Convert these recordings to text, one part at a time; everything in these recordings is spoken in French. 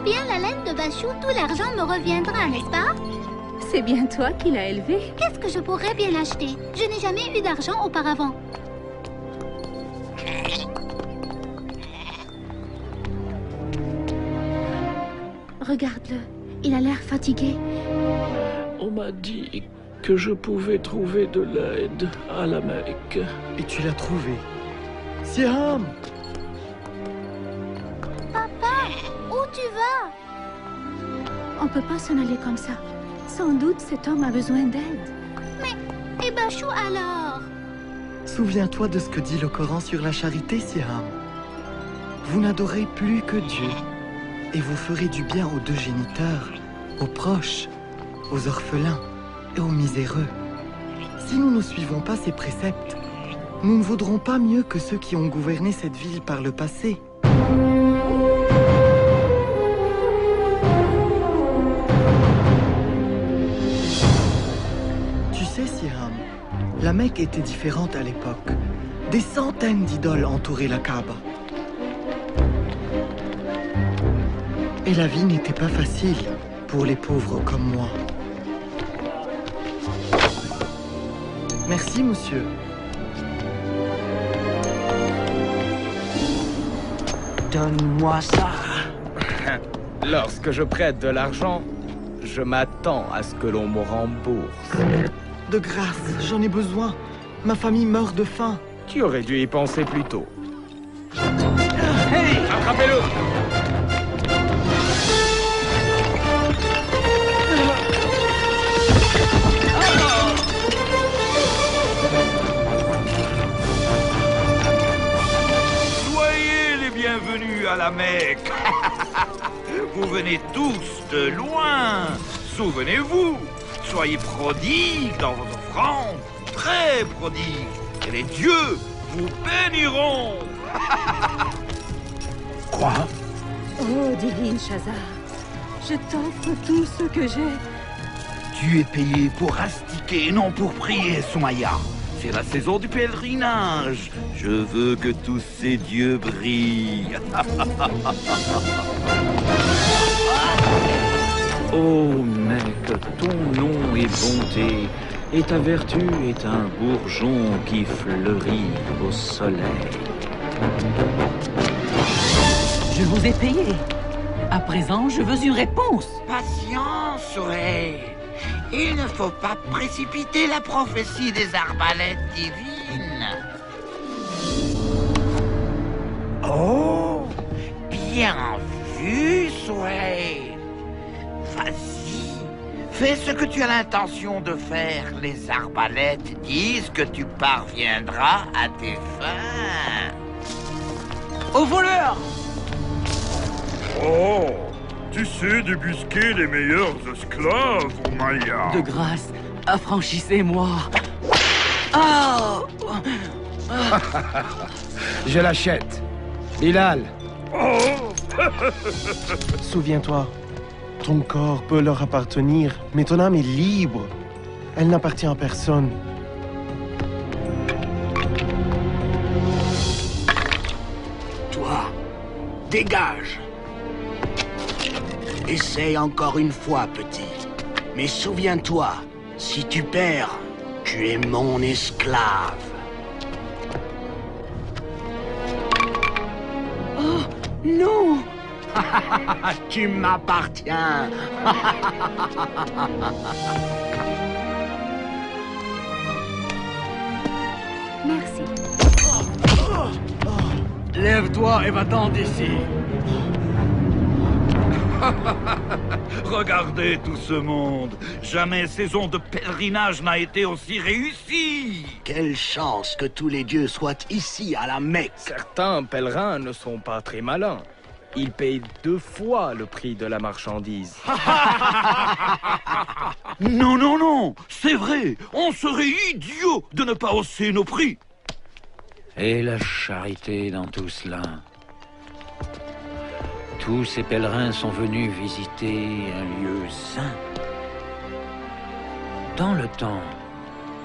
bien la laine de Bachou, tout l'argent me reviendra, n'est-ce pas? C'est bien toi qui l'as élevé. Qu'est-ce que je pourrais bien acheter? Je n'ai jamais eu d'argent auparavant. Regarde-le, il a l'air fatigué. On m'a dit que je pouvais trouver de l'aide à la Mecque. Et tu l'as trouvé. Siam! Papa, où tu vas? On peut pas s'en aller comme ça. Sans doute cet homme a besoin d'aide. Et Bachou alors? Souviens-toi de ce que dit le Coran sur la charité, Siam. Vous n'adorez plus que Dieu. Et vous ferez du bien aux deux géniteurs, aux proches, aux orphelins et aux miséreux. Si nous ne suivons pas ces préceptes, nous ne vaudrons pas mieux que ceux qui ont gouverné cette ville par le passé. Tu sais, Siam, la Mecque était différente à l'époque. Des centaines d'idoles entouraient la Kaaba. Et la vie n'était pas facile pour les pauvres comme moi. Merci, monsieur. Donne-moi ça. Lorsque je prête de l'argent, je m'attends à ce que l'on me rembourse. De grâce, j'en ai besoin. Ma famille meurt de faim. Tu aurais dû y penser plus tôt. Hey! Attrapez-le! Soyez les bienvenus à la Mecque. Vous venez tous de loin. Souvenez-vous, soyez prodigues dans vos offrandes, très prodigues, et les dieux vous béniront. Quoi? Oh, divine Shazar, je t'offre tout ce que j'ai. Tu es payé pour astiquer, non pour prier, Soumaya. C'est la saison du pèlerinage. Je veux que tous ces dieux brillent. Ô Mecque, ton nom est bonté, et ta vertu est un bourgeon qui fleurit au soleil. Je vous ai payé. À présent, je veux une réponse. Patience, Soleil. Il ne faut pas précipiter la prophétie des arbalètes divines. Oh, bien vu, Soleil. Vas-y, fais ce que tu as l'intention de faire. Les arbalètes disent que tu parviendras à tes fins. Au voleur! Oh, tu sais débusquer les meilleurs esclaves, Maya. De grâce, affranchissez-moi. Oh! Je l'achète. Bilal. Souviens-toi, ton corps peut leur appartenir, mais ton âme est libre. Elle n'appartient à personne. Toi, dégage. Essaye encore une fois, petit. Mais souviens-toi, si tu perds, tu es mon esclave. Oh, non! Tu m'appartiens. Merci. Lève-toi et va-t'en d'ici. Regardez tout ce monde. Jamais saison de pèlerinage n'a été aussi réussie. Quelle chance que tous les dieux soient ici à la Mecque. Certains pèlerins ne sont pas très malins. Ils payent 2 fois le prix de la marchandise. Non, non, non, c'est vrai. On serait idiots de ne pas hausser nos prix. Et la charité dans tout cela. Tous ces pèlerins sont venus visiter un lieu saint. Dans le temps,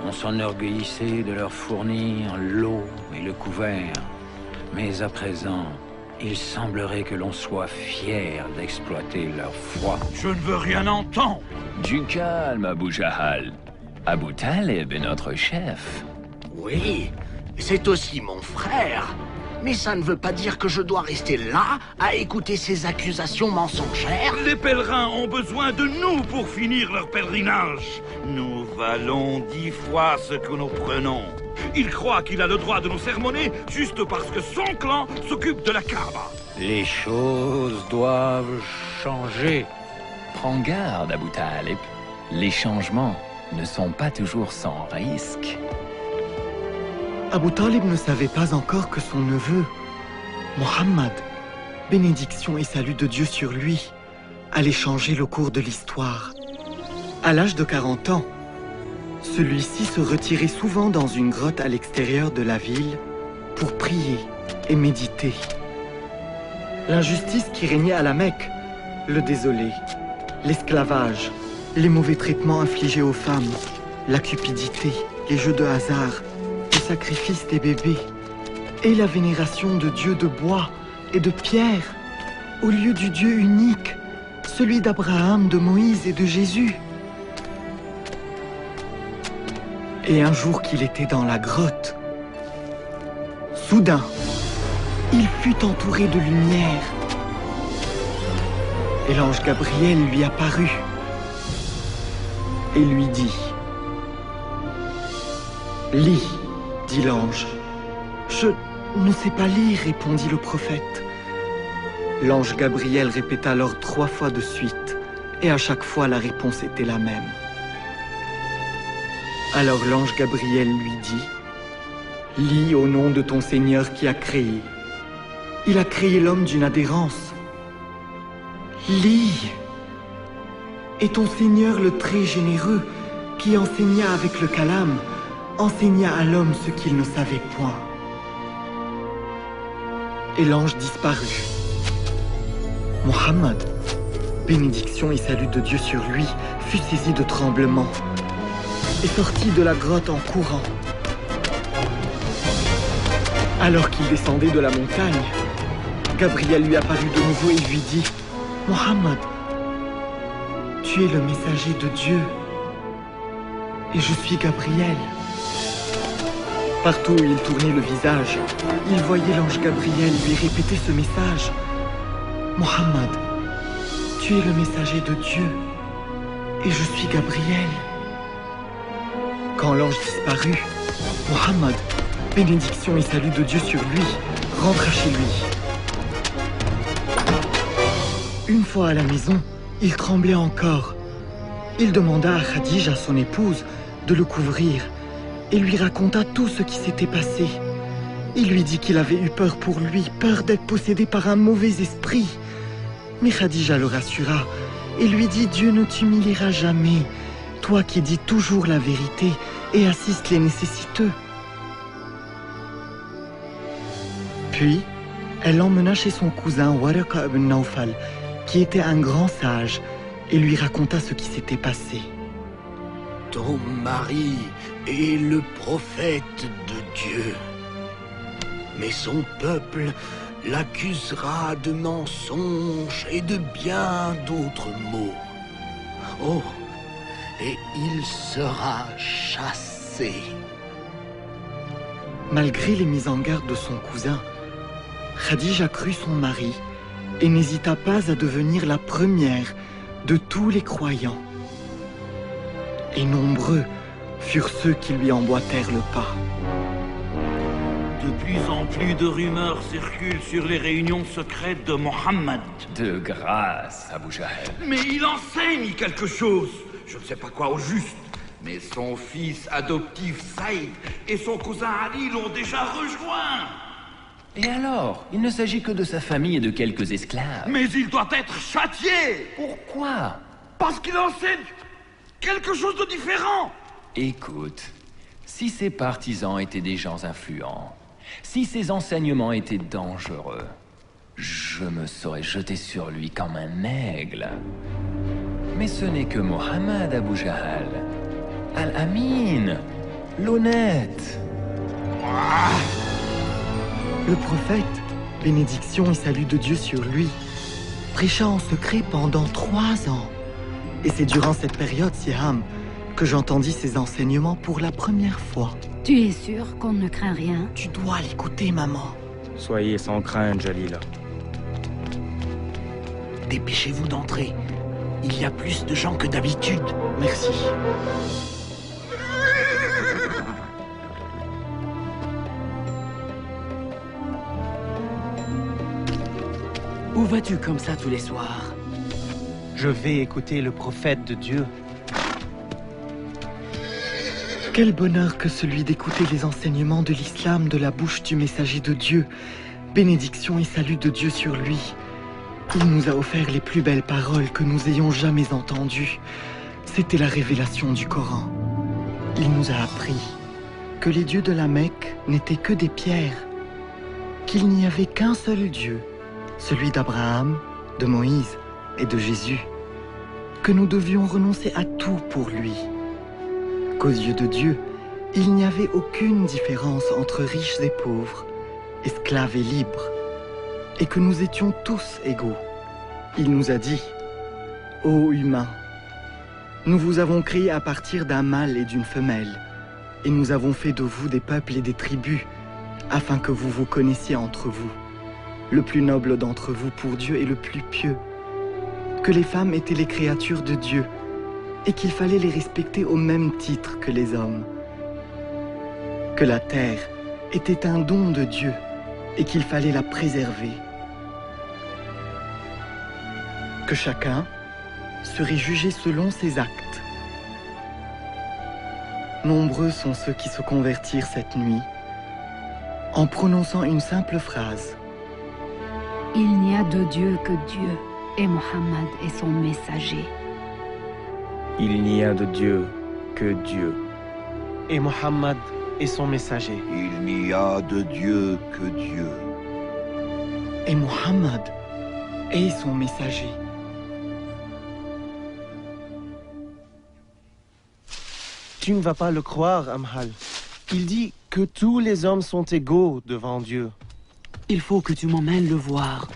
on s'enorgueillissait de leur fournir l'eau et le couvert. Mais à présent, Il semblerait que l'on soit fier d'exploiter leur foi. Je ne veux rien entendre. Du calme, Abu Jahal. Abu Talib est notre chef. Oui, c'est aussi mon frère. Mais ça ne veut pas dire que je dois rester là à écouter ces accusations mensongères. Les pèlerins ont besoin de nous pour finir leur pèlerinage. Nous valons 10 fois ce que nous prenons. Il croit qu'il a le droit de nous sermonner juste parce que son clan s'occupe de la Kaaba. Les choses doivent changer. Prends garde, Abu Talib. Les changements ne sont pas toujours sans risque. Abu Talib ne savait pas encore que son neveu, Mohammed, bénédiction et salut de Dieu sur lui, allait changer le cours de l'histoire. À l'âge de 40 ans, celui-ci se retirait souvent dans une grotte à l'extérieur de la ville pour prier et méditer. L'injustice qui régnait à la Mecque le désolait. L'esclavage, les mauvais traitements infligés aux femmes, la cupidité, les jeux de hasard, le sacrifice des bébés et la vénération de dieux de bois et de pierre au lieu du Dieu unique, celui d'Abraham, de Moïse et de Jésus. Et un jour qu'il était dans la grotte, soudain, il fut entouré de lumière. Et l'ange Gabriel lui apparut et lui dit « Lis », dit l'ange. « Je ne sais pas lire », répondit le prophète. L'ange Gabriel répéta alors 3 fois de suite, et à chaque fois la réponse était la même. Alors l'ange Gabriel lui dit « Lis au nom de ton Seigneur qui a créé. Il a créé l'homme d'une adhérence. Lis. Et ton Seigneur le très généreux, qui enseigna avec le calame, enseigna à l'homme ce qu'il ne savait point. » Et l'ange disparut. Mohammed, bénédiction et salut de Dieu sur lui, fut saisi de tremblement et sortit de la grotte en courant. Alors qu'il descendait de la montagne, Gabriel lui apparut de nouveau et lui dit « Mohammed, tu es le messager de Dieu et je suis Gabriel. » Partout où il tournait le visage, il voyait l'ange Gabriel lui répéter ce message. « Mohammed, tu es le messager de Dieu et je suis Gabriel. » Quand l'ange disparut, Mohammed, bénédiction et salut de Dieu sur lui, rentra chez lui. Une fois à la maison, il tremblait encore. Il demanda à Khadija, son épouse, de le couvrir et lui raconta tout ce qui s'était passé. Il lui dit qu'il avait eu peur pour lui, peur d'être possédé par un mauvais esprit. Mais Khadija le rassura et lui dit « Dieu ne t'humiliera jamais, toi qui dis toujours la vérité et assistes les nécessiteux. » Puis, elle l'emmena chez son cousin Waraqa ibn Nawfal, qui était un grand sage, et lui raconta ce qui s'était passé. « Ton mari est le prophète de Dieu, mais son peuple l'accusera de mensonges et de bien d'autres maux. Oh, et il sera chassé. » Malgré les mises en garde de son cousin, Khadija crut son mari et n'hésita pas à devenir la première de tous les croyants. Et nombreux furent ceux qui lui emboîtèrent le pas. De plus en plus de rumeurs circulent sur les réunions secrètes de Mohammed. De grâce, Abu Jahal. Mais il enseigne quelque chose. Je ne sais pas quoi au juste. Mais son fils adoptif Saïd et son cousin Ali l'ont déjà rejoint. Et alors? Il ne s'agit que de sa famille et de quelques esclaves. Mais il doit être châtié. Pourquoi? Parce qu'il enseigne quelque chose de différent. Écoute, si ses partisans étaient des gens influents, si ses enseignements étaient dangereux, je me serais jeté sur lui comme un aigle. Mais ce n'est que Mohammed, Abu Jahal. Al-Amin, l'honnête. Le prophète, bénédiction et salut de Dieu sur lui, prêcha en secret pendant 3 ans. Et c'est durant cette période, Siam, que j'entendis ses enseignements pour la première fois. Tu es sûr qu'on ne craint rien? Tu dois l'écouter, maman. Soyez sans crainte, Jalila. Dépêchez-vous d'entrer. Il y a plus de gens que d'habitude. Merci. Où vas-tu comme ça tous les soirs? Je vais écouter le prophète de Dieu. Quel bonheur que celui d'écouter les enseignements de l'islam de la bouche du messager de Dieu. Bénédiction et salut de Dieu sur lui. Il nous a offert les plus belles paroles que nous ayons jamais entendues. C'était la révélation du Coran. Il nous a appris que les dieux de la Mecque n'étaient que des pierres, qu'il n'y avait qu'un seul Dieu, celui d'Abraham, de Moïse et de Jésus, que nous devions renoncer à tout pour lui, qu'aux yeux de Dieu, il n'y avait aucune différence entre riches et pauvres, esclaves et libres, et que nous étions tous égaux. Il nous a dit, « Ô humains, nous vous avons créés à partir d'un mâle et d'une femelle, et nous avons fait de vous des peuples et des tribus, afin que vous vous connaissiez entre vous. Le plus noble d'entre vous pour Dieu est le plus pieux, que les femmes étaient les créatures de Dieu, et qu'il fallait les respecter au même titre que les hommes, que la terre était un don de Dieu, et qu'il fallait la préserver, que chacun serait jugé selon ses actes. Nombreux sont ceux qui se convertirent cette nuit en prononçant une simple phrase. Il n'y a de Dieu que Dieu, et Mohammed est son messager. Il n'y a de Dieu que Dieu. Et Mohammed est son messager. Il n'y a de Dieu que Dieu. Et Mohammed est son messager. Tu ne vas pas le croire, Amhal. Il dit que tous les hommes sont égaux devant Dieu. Il faut que tu m'emmènes le voir.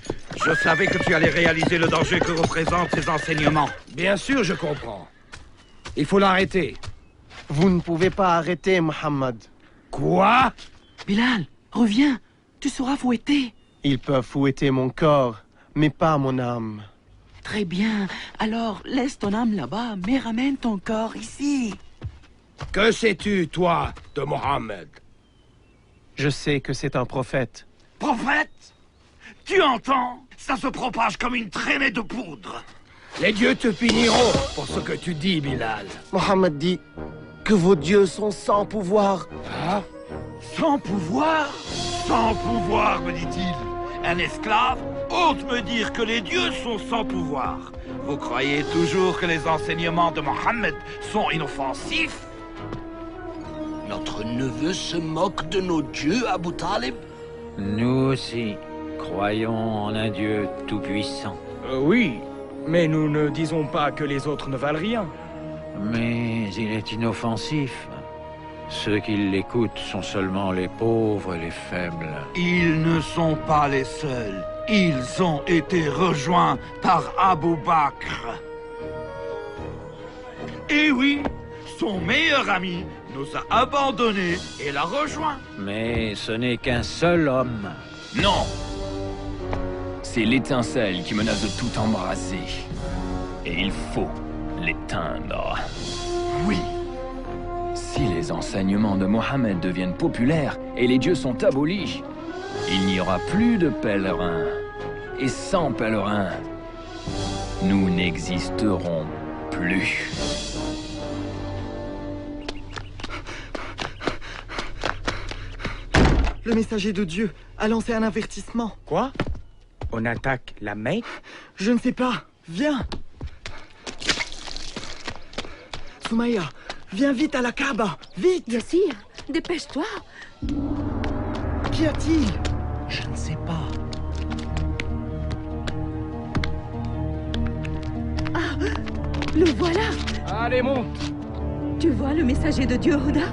Je savais que tu allais réaliser le danger que représentent ces enseignements. Bien sûr, je comprends. Il faut l'arrêter. Vous ne pouvez pas arrêter Mohammed. Quoi? Bilal, reviens. Tu seras fouetté. Ils peuvent fouetter mon corps, mais pas mon âme. Très bien. Alors, laisse ton âme là-bas, mais ramène ton corps ici. Que sais-tu, toi, de Mohammed? Je sais que c'est un prophète. Prophète? Tu entends? Ça se propage comme une traînée de poudre. Les dieux te puniront pour ce que tu dis, Bilal. Mohammed dit que vos dieux sont sans pouvoir. Ah? Sans pouvoir? Sans pouvoir, me dit-il. Un esclave ose me dire que les dieux sont sans pouvoir. Vous croyez toujours que les enseignements de Mohammed sont inoffensifs? Notre neveu se moque de nos dieux, Abu Talib? Nous aussi croyons en un Dieu tout-puissant. Oui, mais nous ne disons pas que les autres ne valent rien. Mais il est inoffensif. Ceux qui l'écoutent sont seulement les pauvres et les faibles. Ils ne sont pas les seuls. Ils ont été rejoints par Abu Bakr. Et oui, son meilleur ami nous a abandonnés et l'a rejoint. Mais ce n'est qu'un seul homme. Non! C'est l'étincelle qui menace de tout embraser. Et il faut l'éteindre. Oui. Si les enseignements de Mohammed deviennent populaires et les dieux sont abolis, il n'y aura plus de pèlerins. Et sans pèlerins, nous n'existerons plus. Le messager de Dieu a lancé un avertissement. Quoi? On attaque la Mecque? Je ne sais pas. Viens. Soumaya, viens vite à la Kaaba. Vite. Yassir, dépêche-toi. Qu'y a-t-il? Je ne sais pas. Ah, le voilà. Allez, monte. Tu vois le messager de Dieu, Huda?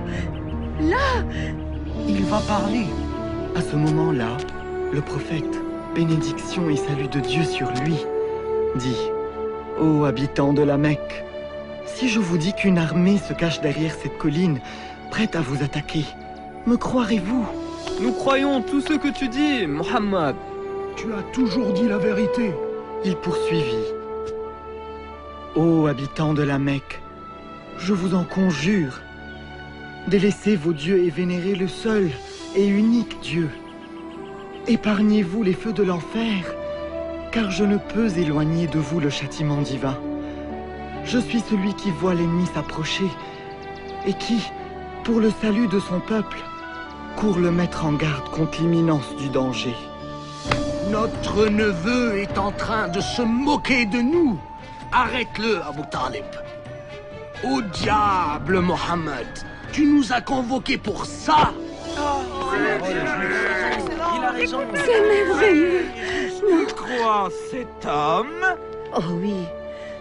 Là. Il va parler. À ce moment-là, Le prophète, bénédiction et salut de Dieu sur lui, dit « Ô habitants de la Mecque, si je vous dis qu'une armée se cache derrière cette colline, prête à vous attaquer, me croirez-vous » Nous croyons tout ce que tu dis, Mohammed. Tu as toujours dit la vérité. Il poursuivit. Ô habitants de la Mecque, je vous en conjure, délaissez vos dieux et vénérez le seul et unique Dieu. Épargnez-vous les feux de l'enfer, car je ne peux éloigner de vous le châtiment divin. Je suis celui qui voit l'ennemi s'approcher et qui, pour le salut de son peuple, court le mettre en garde contre l'imminence du danger. Notre neveu est en train de se moquer de nous. Arrête-le, Abu Talib. Au diable, Mohammed. Tu nous as convoqués pour ça. Il a raison. C'est merveilleux. Tu crois cet homme? Oh oui,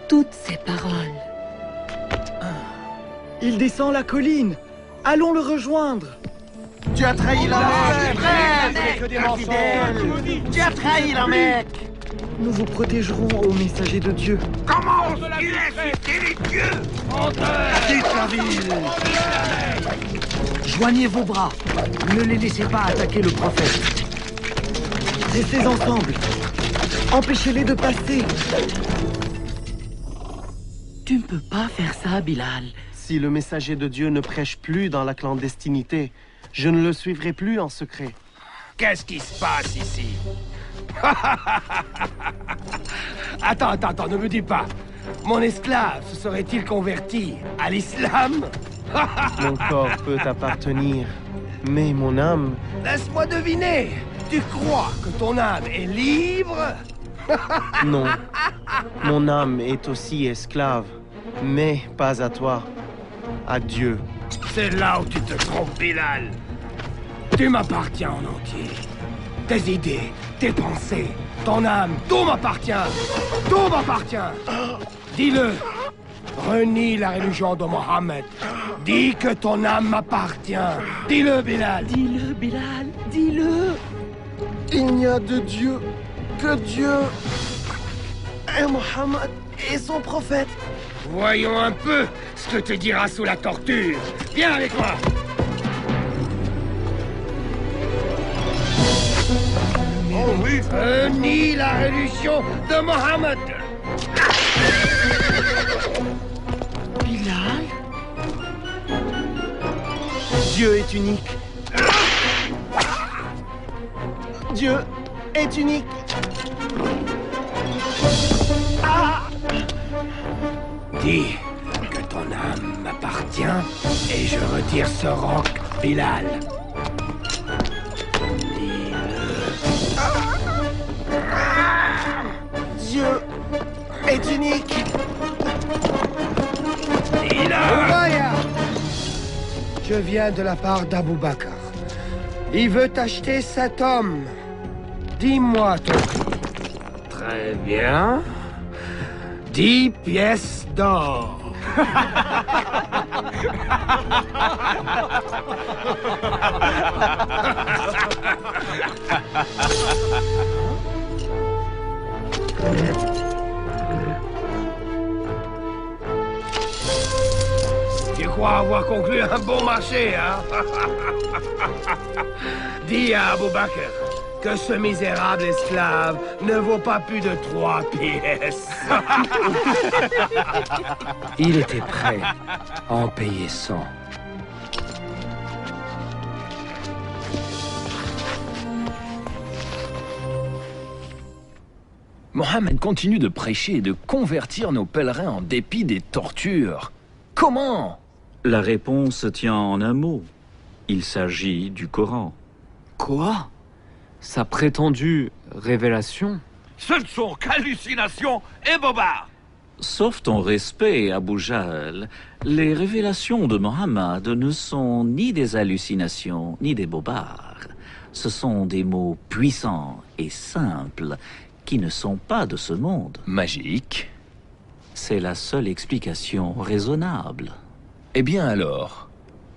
toutes ces paroles. Il descend la colline. Allons le rejoindre. Tu as trahi la Mecque. Tu as trahi la Mecque. Nous vous protégerons, ô messager de Dieu. Comment oses-tu insulter les dieux? Quitte la ville. Joignez vos bras. Ne les laissez pas attaquer le prophète. Restez ensemble. Empêchez-les de passer. Tu ne peux pas faire ça, Bilal. Si le messager de Dieu ne prêche plus dans la clandestinité, je ne le suivrai plus en secret. Qu'est-ce qui se passe ici? Attends, ne me dis pas. Mon esclave se serait-il converti à l'islam? Mon corps peut appartenir, mais mon âme... Laisse-moi deviner. Tu crois que ton âme est libre? Non. Mon âme est aussi esclave, mais pas à toi, à Dieu. C'est là où tu te trompes, Bilal. Tu m'appartiens en entier. Tes idées, tes pensées, ton âme, tout m'appartient. Tout m'appartient. Dis-le. Renie la religion de Mohammed. Dis que ton âme m'appartient. Dis-le, Bilal. Dis-le, Bilal. Dis-le. Il n'y a de Dieu que Dieu et Mohammed et son prophète. Voyons un peu ce que tu diras sous la torture. Viens avec moi. Oh oui. Renie la religion de Mohammed. Bilal? Dieu est unique. Dieu est unique. Dis que ton âme m'appartient et je retire ce roc, Bilal. Dieu est unique. Je viens de la part d'Abou Bakr. Il veut acheter cet homme. Dis-moi ton prix. Très bien. 10 pièces d'or. Tu crois avoir conclu un bon marché, hein? Dis à Abou Bakr que ce misérable esclave ne vaut pas plus de 3 pièces. Il était prêt à en payer 100. Mohammed continue de prêcher et de convertir nos pèlerins en dépit des tortures. Comment? La réponse tient en un mot. Il s'agit du Coran. Quoi? Sa prétendue révélation? Ce ne sont qu'hallucinations et bobards. Sauf ton respect, Abu Jahl, les révélations de Mohammed ne sont ni des hallucinations, ni des bobards. Ce sont des mots puissants et simples qui ne sont pas de ce monde. Magique? C'est la seule explication raisonnable. Eh bien alors,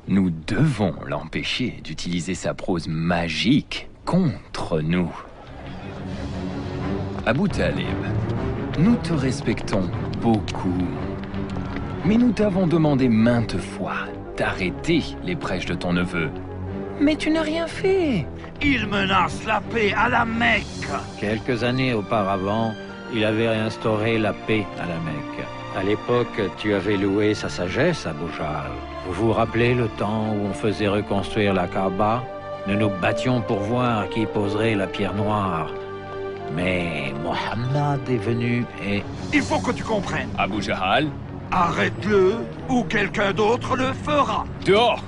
nous devons l'empêcher d'utiliser sa prose magique contre nous. Abu Talib, nous te respectons beaucoup. Mais nous t'avons demandé maintes fois d'arrêter les prêches de ton neveu. Mais tu n'as rien fait. Il menace la paix à la Mecque. Quelques années auparavant, il avait réinstauré la paix à la Mecque. À l'époque, tu avais loué sa sagesse, Abu Jahl. Vous vous rappelez le temps où on faisait reconstruire la Kaaba? Nous nous battions pour voir qui poserait la pierre noire. Mais Mohammed est venu et... Il faut que tu comprennes. Abu Jahl, arrête-le ou quelqu'un d'autre le fera. Dehors!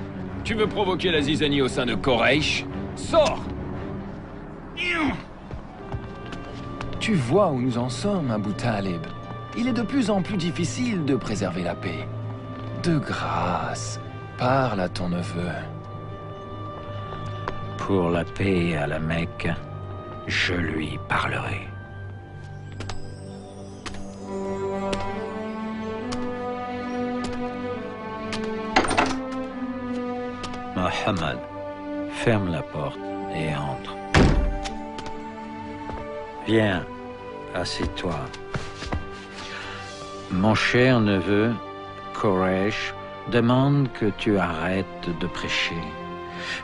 Tu veux provoquer la zizanie au sein de Quraysh? Sors! Tu vois où nous en sommes, Abu Talib. Il est de plus en plus difficile de préserver la paix. De grâce, parle à ton neveu. Pour la paix à la Mecque, je lui parlerai. Mohammed, ferme la porte et entre. Viens, assieds-toi. Mon cher neveu, Quraysh, demande que tu arrêtes de prêcher.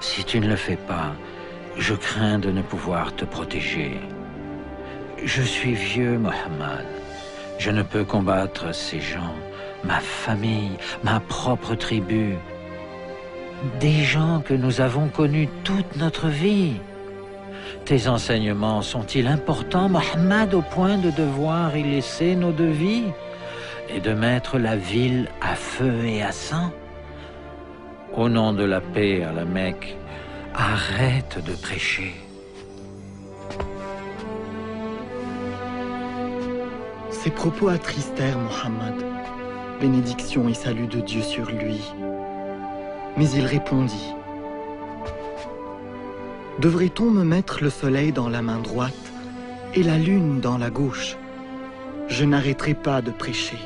Si tu ne le fais pas, je crains de ne pouvoir te protéger. Je suis vieux, Mohammed. Je ne peux combattre ces gens, ma famille, ma propre tribu. Des gens que nous avons connus toute notre vie. Tes enseignements sont-ils importants, Mohammed, au point de devoir y laisser nos deux vies et de mettre la ville à feu et à sang? Au nom de la paix à la Mecque, arrête de prêcher. Ces propos attristèrent Mohammed. Bénédiction et salut de Dieu sur lui. Mais il répondit: devrait-on me mettre le soleil dans la main droite et la lune dans la gauche? Je n'arrêterai pas de prêcher.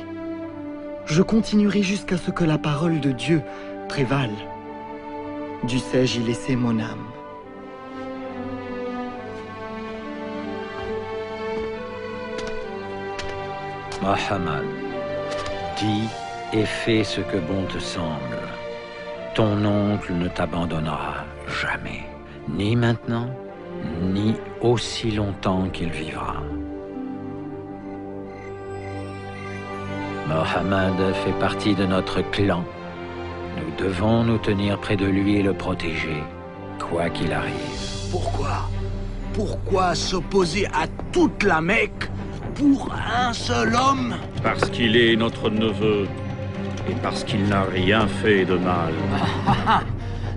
Je continuerai jusqu'à ce que la parole de Dieu prévale. Dussé-je y laisser mon âme? Mohammed, dis et fais ce que bon te semble. Ton oncle ne t'abandonnera jamais, ni maintenant, ni aussi longtemps qu'il vivra. Mohammed fait partie de notre clan. Nous devons nous tenir près de lui et le protéger, quoi qu'il arrive. Pourquoi? Pourquoi s'opposer à toute la Mecque pour un seul homme? Parce qu'il est notre neveu. Et parce qu'il n'a rien fait de mal.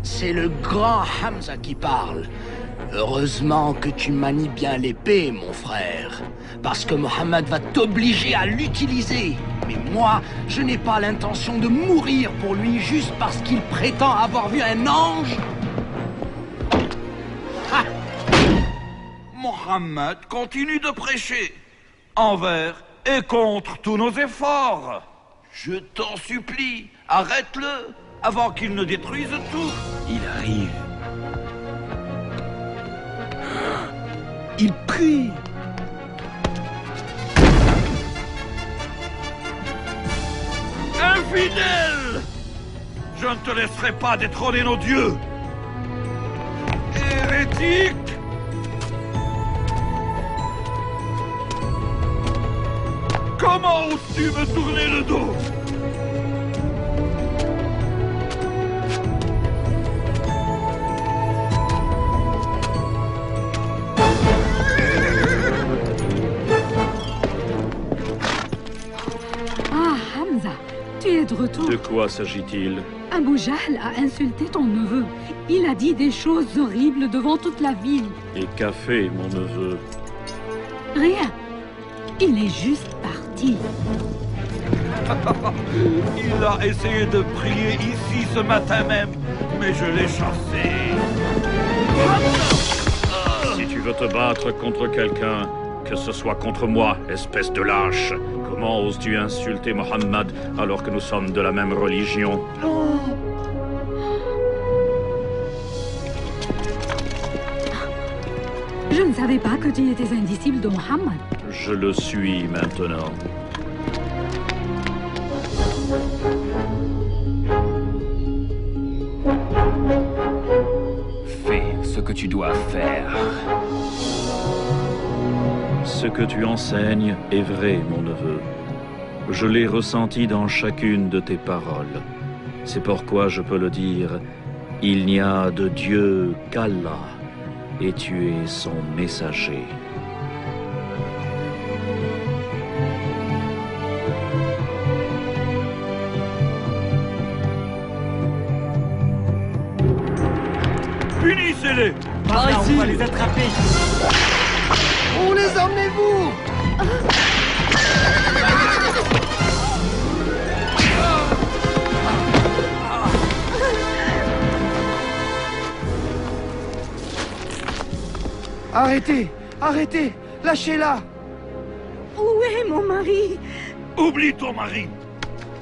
C'est le grand Hamza qui parle. Heureusement que tu manies bien l'épée, mon frère. Parce que Mohammed va t'obliger à l'utiliser. Mais moi, je n'ai pas l'intention de mourir pour lui juste parce qu'il prétend avoir vu un ange. Ha! Mohammed continue de prêcher. Envers et contre tous nos efforts. Je t'en supplie, arrête-le, avant qu'il ne détruise tout. Il arrive. Il prie. Infidèle! Je ne te laisserai pas détrôner nos dieux. Hérétique! Comment oses-tu me tourner le dos? Ah, Hamza, tu es de retour. De quoi s'agit-il? Abu Jahl a insulté ton neveu. Il a dit des choses horribles devant toute la ville. Et qu'a fait mon neveu? Rien. Il est juste parti. Il a essayé de prier ici ce matin même, mais je l'ai chassé. Si tu veux te battre contre quelqu'un, que ce soit contre moi, espèce de lâche. Comment oses-tu insulter Mohammed alors que nous sommes de la même religion? Je ne savais pas que tu étais un disciple de Mohammed. Je le suis maintenant. Fais ce que tu dois faire. Ce que tu enseignes est vrai, mon neveu. Je l'ai ressenti dans chacune de tes paroles. C'est pourquoi je peux le dire, il n'y a de Dieu qu'Allah, et tu es son messager. Punissez-les! Par ici. On va les attraper. Où les emmenez-vous? Arrêtez! Arrêtez! Lâchez-la! Où est mon mari? Oublie ton mari!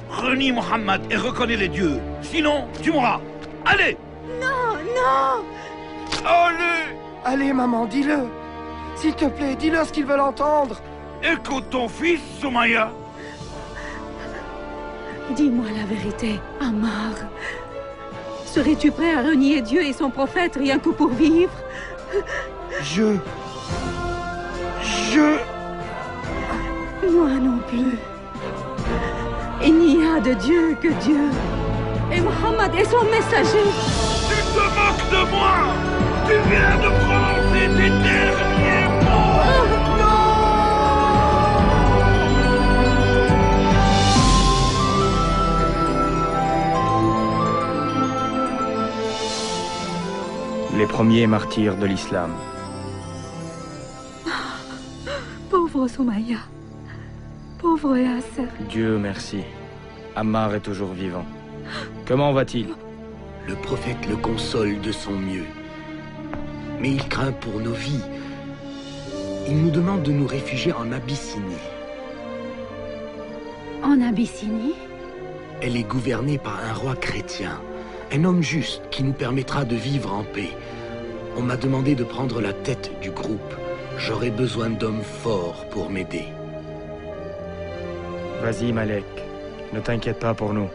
Renie Mohammed et reconnais les dieux. Sinon, tu mourras. Allez! Non, non! Allez! Allez, maman, dis-le! S'il te plaît, dis-leur ce qu'ils veulent entendre! Écoute ton fils, Soumaya! Dis-moi la vérité, Ammar. Serais-tu prêt à renier Dieu et son prophète rien que pour vivre? Moi non plus. Il n'y a de Dieu que Dieu. Et Mohammed est son messager. Tu te moques de moi! Tu viens de prononcer tes derniers mots! Les premiers martyrs de l'islam. Pauvre Soumaya. Pauvre Yasser. Dieu merci. Ammar est toujours vivant. Comment va-t-il? Le prophète le console de son mieux. Mais il craint pour nos vies. Il nous demande de nous réfugier en Abyssinie. En Abyssinie? Elle est gouvernée par un roi chrétien. Un homme juste qui nous permettra de vivre en paix. On m'a demandé de prendre la tête du groupe. J'aurai besoin d'hommes forts pour m'aider. Vas-y, Malek. Ne t'inquiète pas pour nous.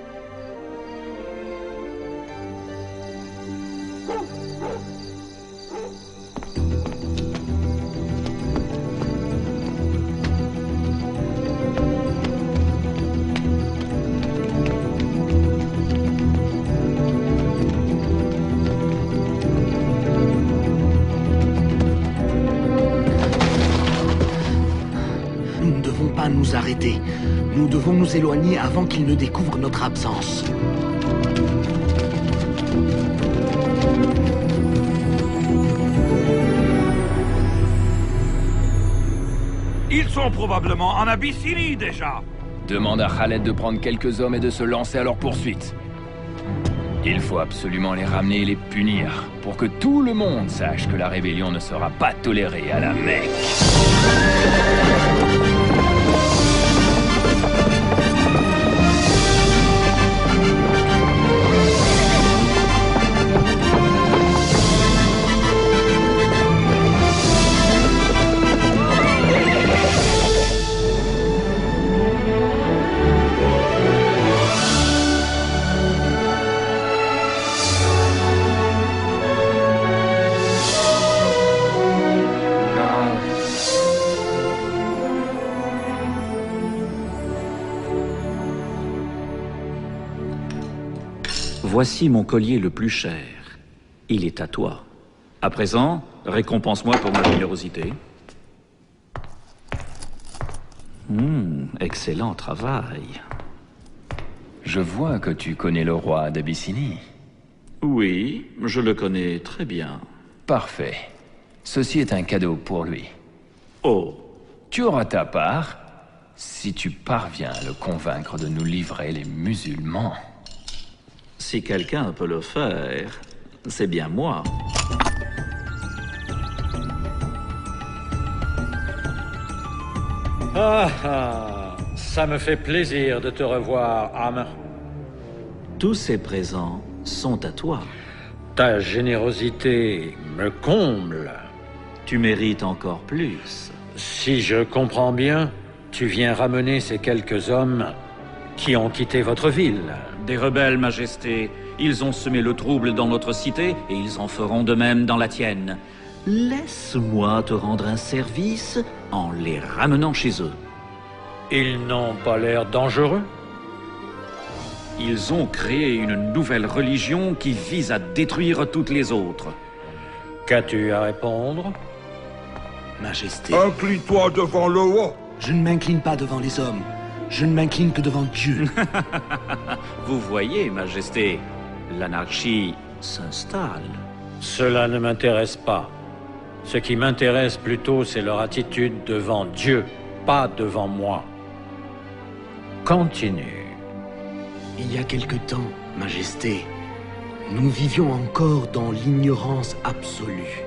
Nous arrêter. Nous devons nous éloigner avant qu'ils ne découvrent notre absence. Ils sont probablement en Abyssinie déjà. Demande à Khaled de prendre quelques hommes et de se lancer à leur poursuite. Il faut absolument les ramener et les punir pour que tout le monde sache que la rébellion ne sera pas tolérée à la Mecque. Voici mon collier le plus cher. Il est à toi. À présent, récompense-moi pour ma générosité. Excellent travail. Je vois que tu connais le roi d'Abyssinie. Oui, je le connais très bien. Parfait. Ceci est un cadeau pour lui. Oh. Tu auras ta part si tu parviens à le convaincre de nous livrer les musulmans. Si quelqu'un peut le faire, c'est bien moi. Ça me fait plaisir de te revoir, Amr. Tous ces présents sont à toi. Ta générosité me comble. Tu mérites encore plus. Si je comprends bien, tu viens ramener ces quelques hommes qui ont quitté votre ville. Des rebelles, Majesté. Ils ont semé le trouble dans notre cité et ils en feront de même dans la tienne. Laisse-moi te rendre un service en les ramenant chez eux. Ils n'ont pas l'air dangereux. Ils ont créé une nouvelle religion qui vise à détruire toutes les autres. Qu'as-tu à répondre? Majesté. Incline-toi devant le roi. Je ne m'incline pas devant les hommes. Je ne m'incline que devant Dieu. Vous voyez, Majesté, l'anarchie s'installe. Cela ne m'intéresse pas. Ce qui m'intéresse plutôt, c'est leur attitude devant Dieu, pas devant moi. Continue. Il y a quelque temps, Majesté, nous vivions encore dans l'ignorance absolue.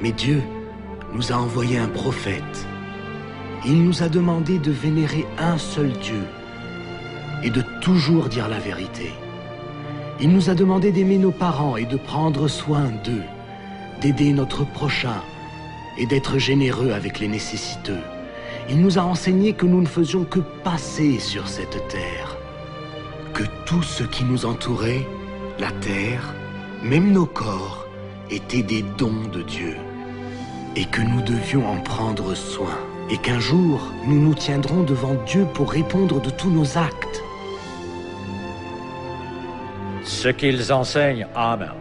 Mais Dieu nous a envoyé un prophète. Il nous a demandé de vénérer un seul Dieu et de toujours dire la vérité. Il nous a demandé d'aimer nos parents et de prendre soin d'eux, d'aider notre prochain et d'être généreux avec les nécessiteux. Il nous a enseigné que nous ne faisions que passer sur cette terre, que tout ce qui nous entourait, la terre, même nos corps, étaient des dons de Dieu et que nous devions en prendre soin. Et qu'un jour, nous nous tiendrons devant Dieu pour répondre de tous nos actes. Ce qu'ils enseignent, Amr,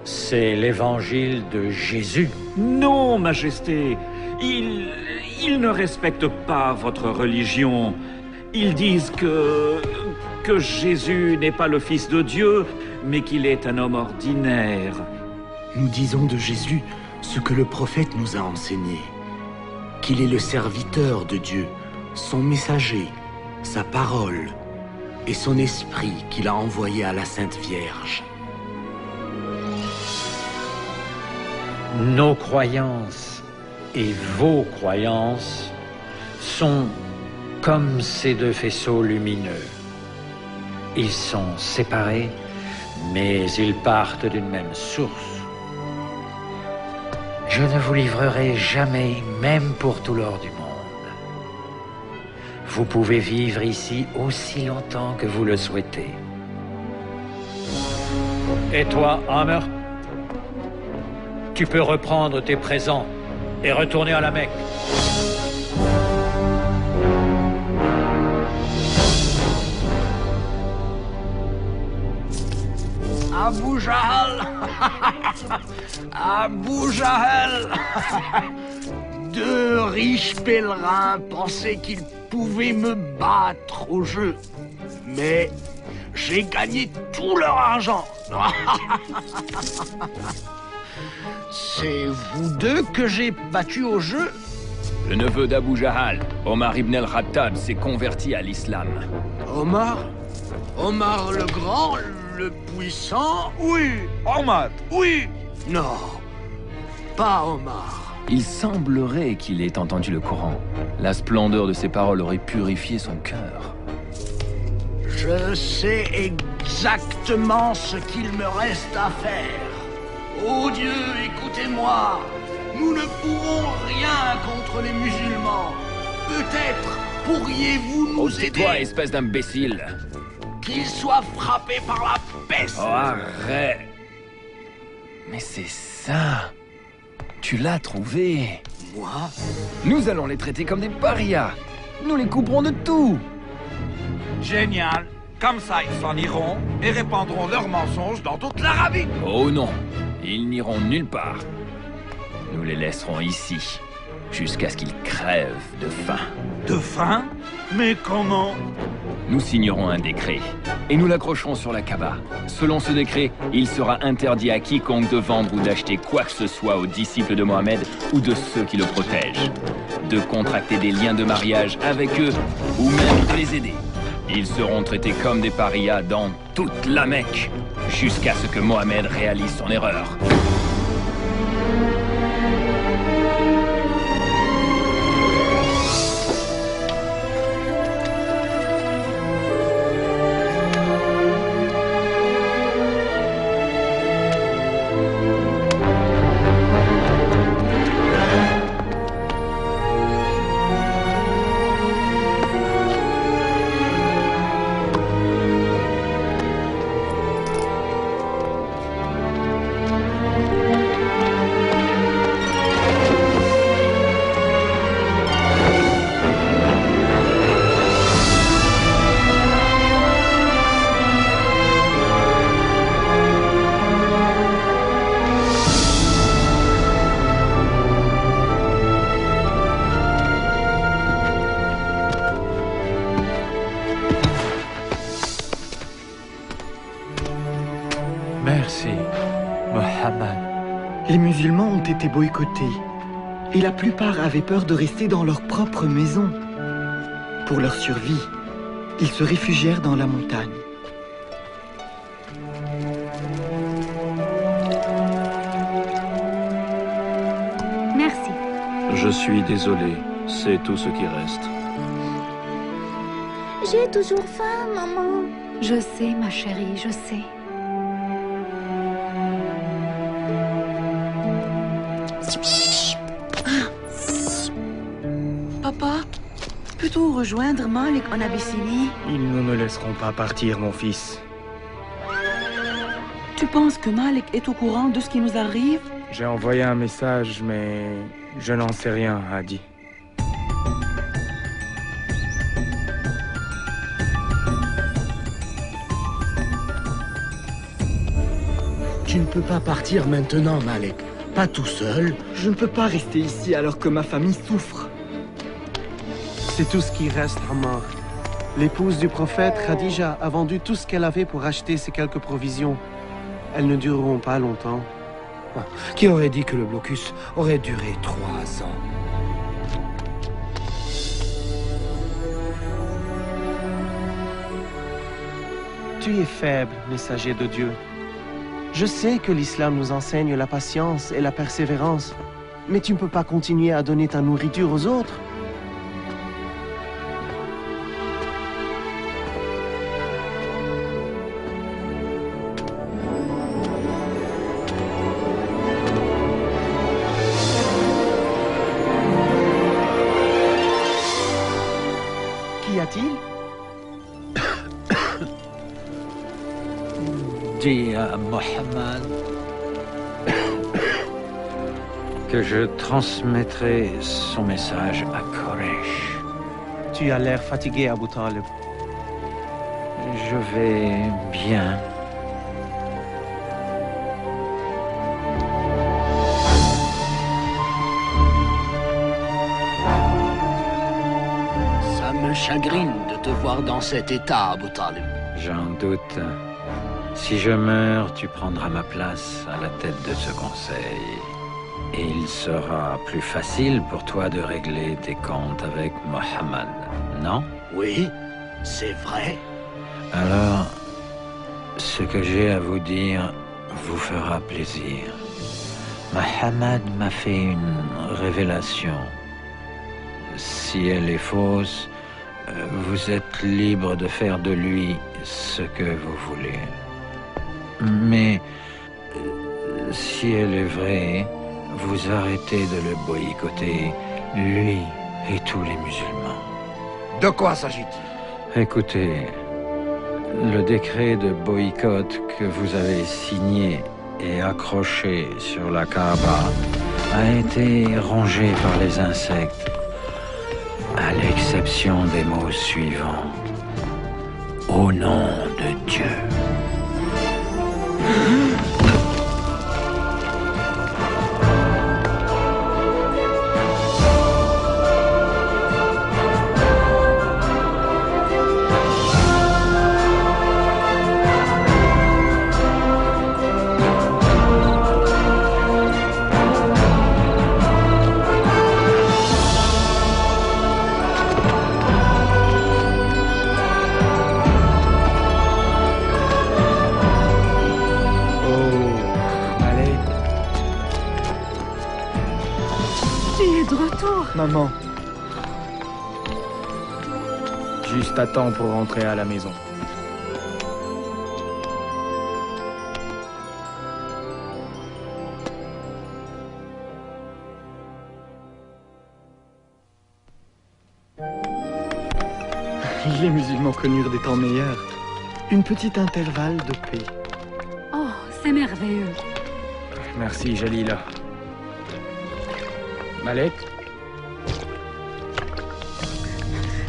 c'est l'évangile de Jésus. Non, Majesté, ils ne respectent pas votre religion. Ils disent que Jésus n'est pas le Fils de Dieu, mais qu'il est un homme ordinaire. Nous disons de Jésus ce que le prophète nous a enseigné. Qu'il est le serviteur de Dieu, son messager, sa parole et son esprit qu'il a envoyé à la Sainte Vierge. Nos croyances et vos croyances sont comme ces deux faisceaux lumineux. Ils sont séparés, mais ils partent d'une même source. Je ne vous livrerai jamais, même pour tout l'or du monde. Vous pouvez vivre ici aussi longtemps que vous le souhaitez. Et toi, Amr, tu peux reprendre tes présents et retourner à la Mecque. Abu Jahl. Abu Jahl. Deux riches pèlerins pensaient qu'ils pouvaient me battre au jeu. Mais j'ai gagné tout leur argent. C'est vous deux que j'ai battu au jeu? Le neveu d'Abu Jahl, Omar ibn al-Khattab, s'est converti à l'islam. Omar? Omar le Grand, le Puissant? Oui, Omar, oui. Non, pas Omar. Il semblerait qu'il ait entendu le Coran. La splendeur de ses paroles aurait purifié son cœur. Je sais exactement ce qu'il me reste à faire. Oh Dieu, écoutez-moi. Nous ne pourrons rien contre les musulmans. Peut-être pourriez-vous nous aider? Tais-toi, espèce d'imbécile. Qu'ils soient frappés par la peste. Oh, arrête. Mais c'est ça. Tu l'as trouvé. Moi? Nous allons les traiter comme des parias. Nous les couperons de tout. Génial. Comme ça, ils s'en iront et répandront leurs mensonges dans toute l'Arabie. Oh non, ils n'iront nulle part. Nous les laisserons ici, jusqu'à ce qu'ils crèvent de faim. De faim? Mais comment? Nous signerons un décret, et nous l'accrocherons sur la Kaaba. Selon ce décret, il sera interdit à quiconque de vendre ou d'acheter quoi que ce soit aux disciples de Mohammed ou de ceux qui le protègent, de contracter des liens de mariage avec eux, ou même de les aider. Ils seront traités comme des parias dans toute la Mecque, jusqu'à ce que Mohammed réalise son erreur. Merci, Mohammed. Les musulmans ont été boycottés. Et la plupart avaient peur de rester dans leur propre maison. Pour leur survie, ils se réfugièrent dans la montagne. Merci. Je suis désolé, c'est tout ce qui reste. J'ai toujours faim, maman. Je sais, ma chérie, je sais. Papa, peux-tu rejoindre Malik en Abyssinie? Ils ne me laisseront pas partir, mon fils. Tu penses que Malik est au courant de ce qui nous arrive? J'ai envoyé un message, mais je n'en sais rien, Hadi. Tu ne peux pas partir maintenant, Malik. Pas tout seul. Je ne peux pas rester ici alors que ma famille souffre. C'est tout ce qui reste, Ammar. L'épouse du prophète, Khadija, a vendu tout ce qu'elle avait pour acheter ces quelques provisions. Elles ne dureront pas longtemps. Qui aurait dit que le blocus aurait duré 3 ans? Tu es faible, messager de Dieu. Je sais que l'islam nous enseigne la patience et la persévérance, mais tu ne peux pas continuer à donner ta nourriture aux autres. Qu'y a-t-il? Dis à Mohammed que je transmettrai son message à Koresh. Tu as l'air fatigué, Abu Talib. Je vais bien. Ça me chagrine de te voir dans cet état, Abu Talib. J'en doute. Si je meurs, tu prendras ma place à la tête de ce conseil. Et il sera plus facile pour toi de régler tes comptes avec Mohammed, non? Oui, c'est vrai. Alors, ce que j'ai à vous dire vous fera plaisir. Mohammed m'a fait une révélation. Si elle est fausse, vous êtes libre de faire de lui ce que vous voulez. Mais si elle est vraie, vous arrêtez de le boycotter, lui et tous les musulmans. De quoi s'agit-il? Écoutez, le décret de boycott que vous avez signé et accroché sur la Kaaba a été rongé par les insectes, à l'exception des mots suivants. Au nom de Dieu. Maman. Juste à temps pour rentrer à la maison. Les musulmans connurent des temps meilleurs. Une petite intervalle de paix. Oh, c'est merveilleux. Merci, Jalila. Malek?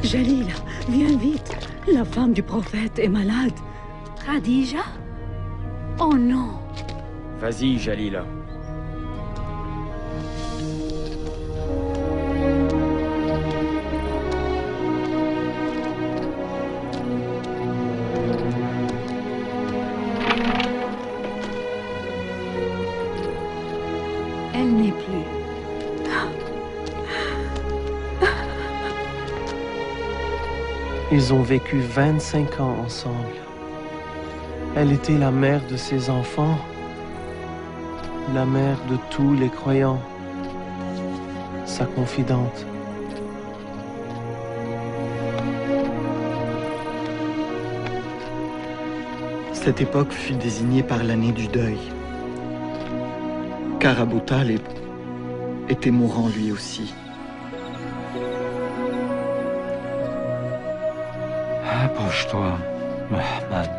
Jalila, viens vite. La femme du prophète est malade. Khadija? Oh non. Vas-y, Jalila. Ils ont vécu 25 ans ensemble. Elle était la mère de ses enfants, la mère de tous les croyants, sa confidente. Cette époque fut désignée par l'année du deuil, car Abu Talib était mourant lui aussi. Approche-toi, Muhammad.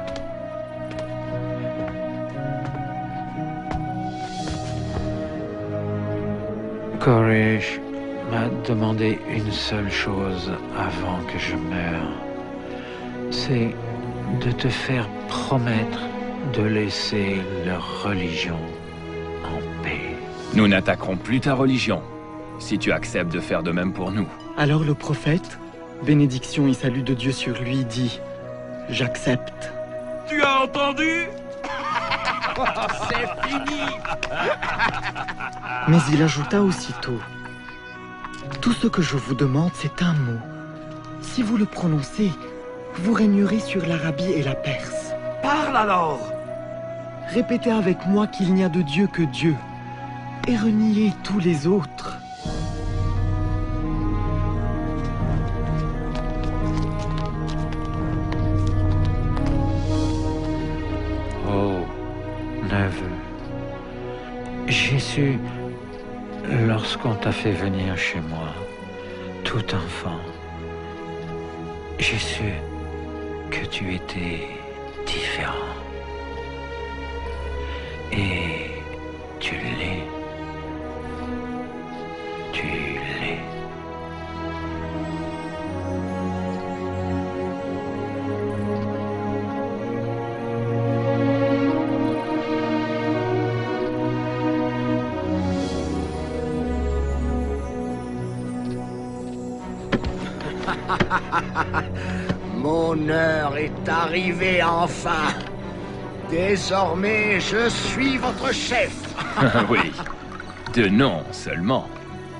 Quraysh m'a demandé une seule chose avant que je meure. C'est de te faire promettre de laisser leur religion en paix. Nous n'attaquerons plus ta religion, si tu acceptes de faire de même pour nous. Alors le prophète, bénédiction et salut de Dieu sur lui, dit « J'accepte ». Tu as entendu? C'est fini. Mais il ajouta aussitôt « Tout ce que je vous demande, c'est un mot. Si vous le prononcez, vous régnerez sur l'Arabie et la Perse. Parle alors. Répétez avec moi qu'il n'y a de Dieu que Dieu, et reniez tous les autres. » Oh, neveu, j'ai su, lorsqu'on t'a fait venir chez moi, tout enfant, j'ai su que tu étais différent. Et tu l'es. Tu l'es. Mon heure est arrivée enfin. Désormais, je suis votre chef. Oui, de nom seulement.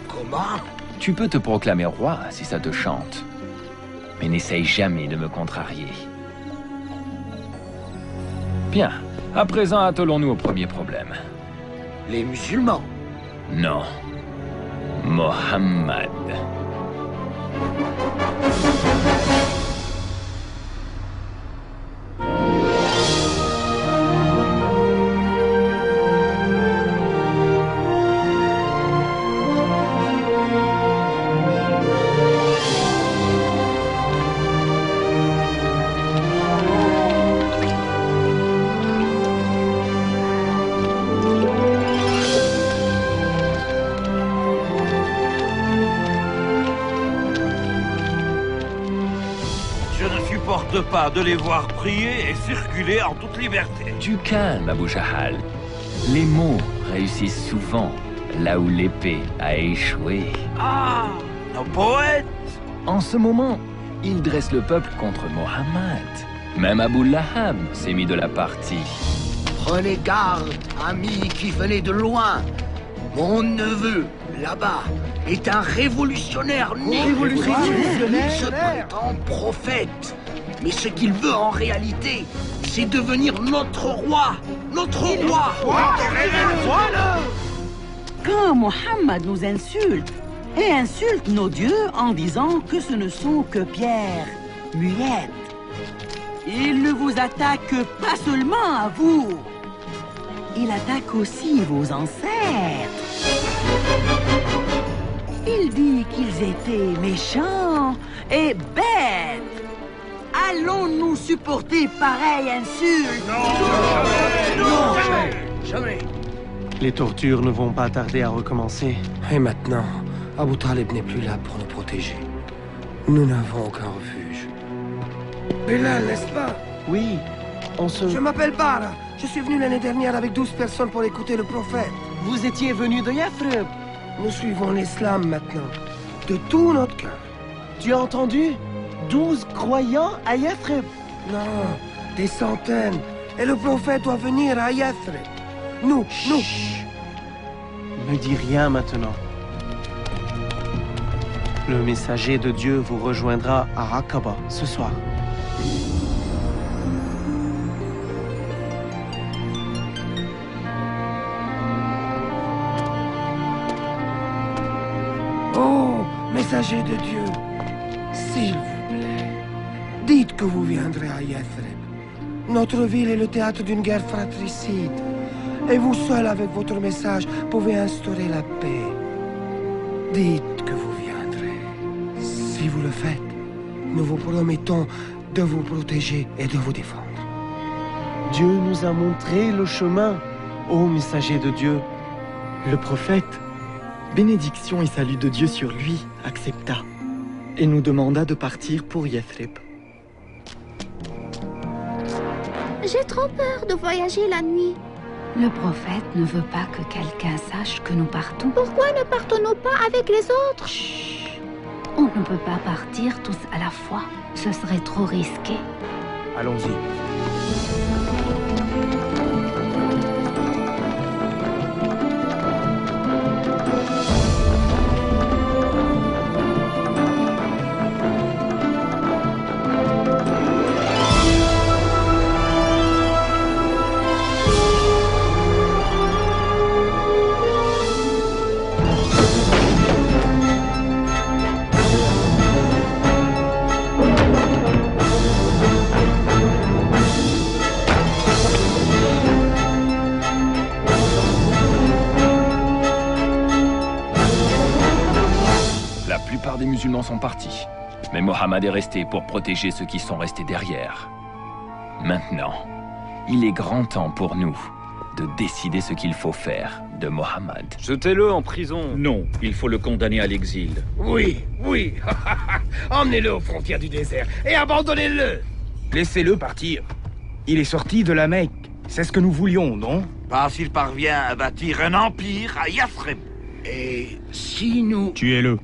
Comment? Tu peux te proclamer roi si ça te chante. Mais n'essaye jamais de me contrarier. Bien, à présent attelons-nous au premier problème. Les musulmans? Non. Mohammed. Pas de les voir prier et circuler en toute liberté. Du calme, Abu Jahal. Les mots réussissent souvent là où l'épée a échoué. Ah, nos poètes! En ce moment, ils dressent le peuple contre Mohammed. Même Abu Lahab s'est mis de la partie. Prenez garde, amis qui venez de loin. Mon neveu, là-bas, est un révolutionnaire né. Il se prétend prophète. Mais ce qu'il veut en réalité, c'est devenir notre roi. Notre roi. Quand Mohammed nous insulte, et insulte nos dieux en disant que ce ne sont que pierres muettes, il ne vous attaque pas seulement à vous, il attaque aussi vos ancêtres. Il dit qu'ils étaient méchants et bêtes. Allons-nous supporter pareille insulte? Non, jamais. Les tortures ne vont pas tarder à recommencer. Et maintenant, Abu Talib n'est plus là pour nous protéger. Nous n'avons aucun refuge. Bilal, n'est-ce pas? Oui, on se... Je m'appelle Bara. Je suis venu l'année dernière avec 12 personnes pour écouter le prophète. Vous étiez venu de Yathrib. Nous suivons l'islam maintenant, de tout notre cœur. Tu as entendu? 12 croyants à Yathrib. Non, des centaines. Et le prophète doit venir à Yathrib. Nous. Ne dis rien maintenant. Le messager de Dieu vous rejoindra à Aqaba ce soir. Oh, messager de Dieu, s'il vous plaît, dites que vous viendrez à Yathrib. Notre ville est le théâtre d'une guerre fratricide. Et vous seul, avec votre message, pouvez instaurer la paix. Dites que vous viendrez. Si vous le faites, nous vous promettons de vous protéger et de vous défendre. Dieu nous a montré le chemin, ô messager de Dieu. Le prophète, bénédiction et salut de Dieu sur lui, accepta et nous demanda de partir pour Yathrib. J'ai trop peur de voyager la nuit. Le prophète ne veut pas que quelqu'un sache que nous partons. Pourquoi ne partons-nous pas avec les autres? Chut. On ne peut pas partir tous à la fois. Ce serait trop risqué. Allons-y. Des musulmans sont partis, mais Mohammed est resté pour protéger ceux qui sont restés derrière. Maintenant, il est grand temps pour nous de décider ce qu'il faut faire de Mohammed. Jetez-le en prison. Non, il faut le condamner à l'exil. Oui, oui. Emmenez-le aux frontières du désert et abandonnez-le. Laissez-le partir. Il est sorti de la Mecque. C'est ce que nous voulions, non? Pas s'il parvient à bâtir un empire à Yathrib. Et si nous... Tuez-le.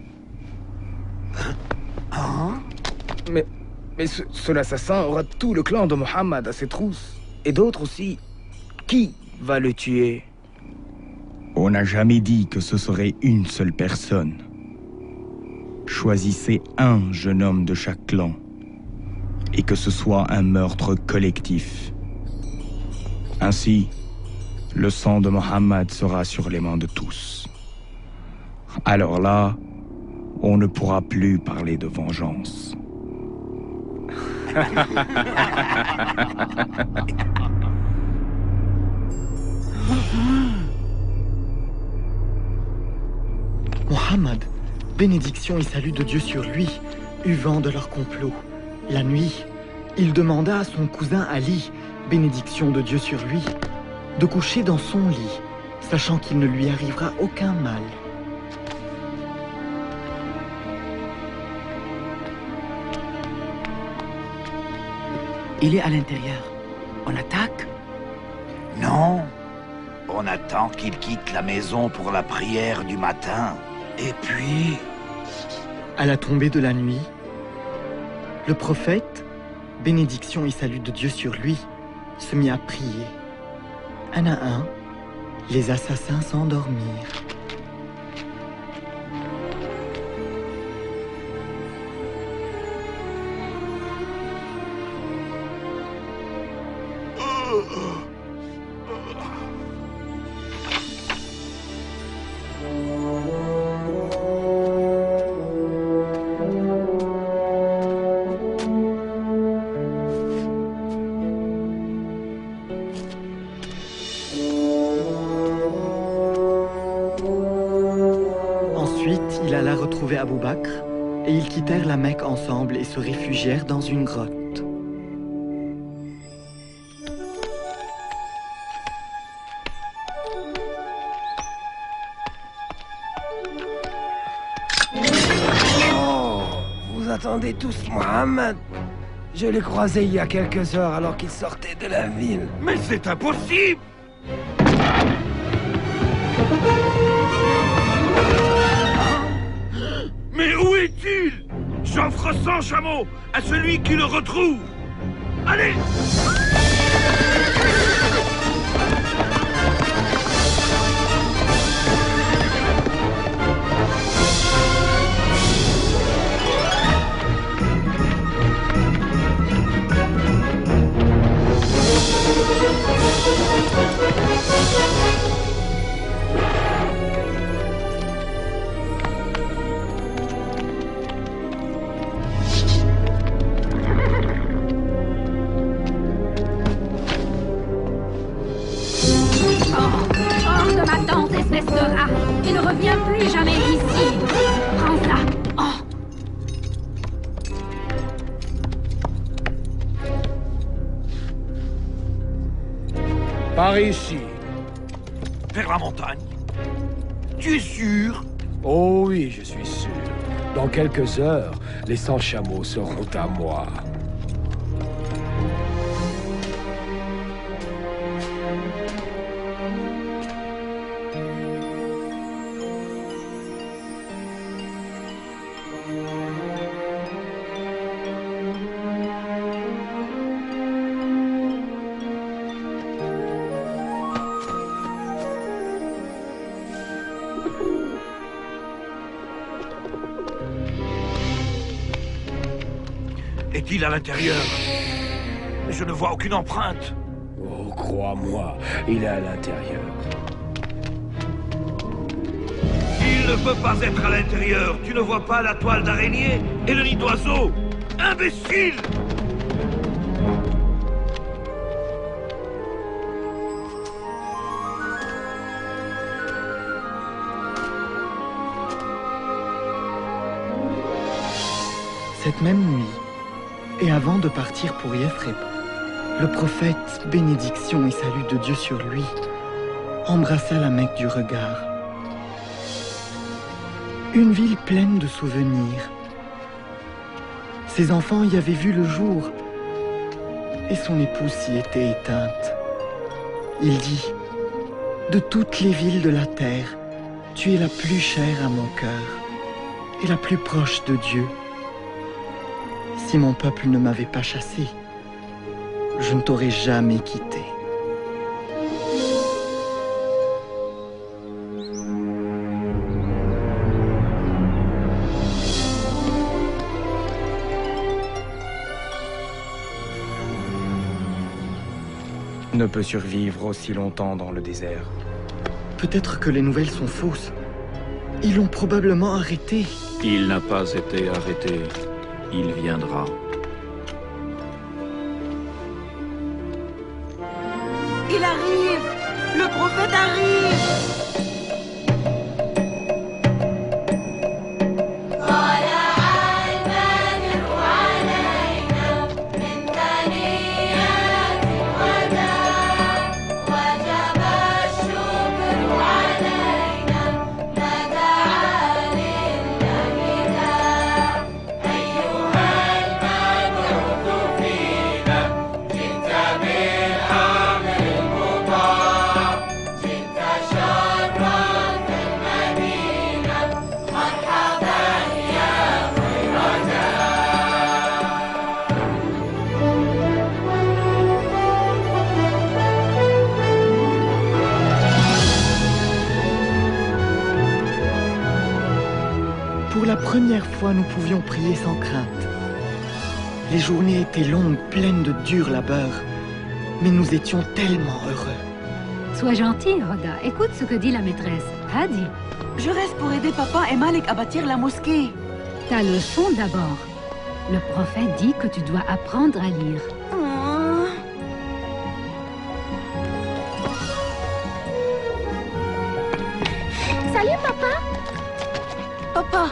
Hein? Mais ce assassin aura tout le clan de Mohammed à ses trousses. Et d'autres aussi. Qui va le tuer? On n'a jamais dit que ce serait une seule personne. Choisissez un jeune homme de chaque clan. Et que ce soit un meurtre collectif. Ainsi, le sang de Mohammed sera sur les mains de tous. Alors là, on ne pourra plus parler de vengeance. Mohammed, bénédiction et salut de Dieu sur lui, eut vent de leur complot. La nuit, il demanda à son cousin Ali, bénédiction de Dieu sur lui, de coucher dans son lit, sachant qu'il ne lui arrivera aucun mal. Il est à l'intérieur. On attaque? Non. On attend qu'il quitte la maison pour la prière du matin. Et puis... À la tombée de la nuit, le prophète, bénédiction et salut de Dieu sur lui, se mit à prier. Un à un, les assassins s'endormirent. Il alla retrouver Abou Bakr et ils quittèrent la Mecque ensemble et se réfugièrent dans une grotte. Oh, vous attendez tous Mohammed? Je l'ai croisé il y a quelques heures alors qu'il sortait de la ville. Mais c'est impossible! Mais où est-il? J'offre 100 chameaux à celui qui le retrouve. Allez! Par ici. Vers la montagne. Tu es sûr? Oh oui, je suis sûr. Dans quelques heures, les 100 chameaux seront à moi. Est-il à l'intérieur? Je ne vois aucune empreinte. Oh, crois-moi, il est à l'intérieur. Il ne peut pas être à l'intérieur. Tu ne vois pas la toile d'araignée et le nid d'oiseau? Imbécile! Cette même nuit, et avant de partir pour Yathrib, le prophète, bénédiction et salut de Dieu sur lui, embrassa la Mecque du regard. Une ville pleine de souvenirs. Ses enfants y avaient vu le jour, et son épouse s'y était éteinte. Il dit, « De toutes les villes de la terre, tu es la plus chère à mon cœur, et la plus proche de Dieu. Si mon peuple ne m'avait pas chassé, je ne t'aurais jamais quitté. » Ne peut survivre aussi longtemps dans le désert. Peut-être que les nouvelles sont fausses. Ils l'ont probablement arrêté. Il n'a pas été arrêté. Il viendra. Il arrive! Le prophète arrive! Pour la première fois, nous pouvions prier sans crainte. Les journées étaient longues, pleines de durs labeurs, mais nous étions tellement heureux. Sois gentil, Roda. Écoute ce que dit la maîtresse. Hadi. Je reste pour aider papa et Malik à bâtir la mosquée. Ta leçon d'abord. Le prophète dit que tu dois apprendre à lire. Salut, papa. Papa,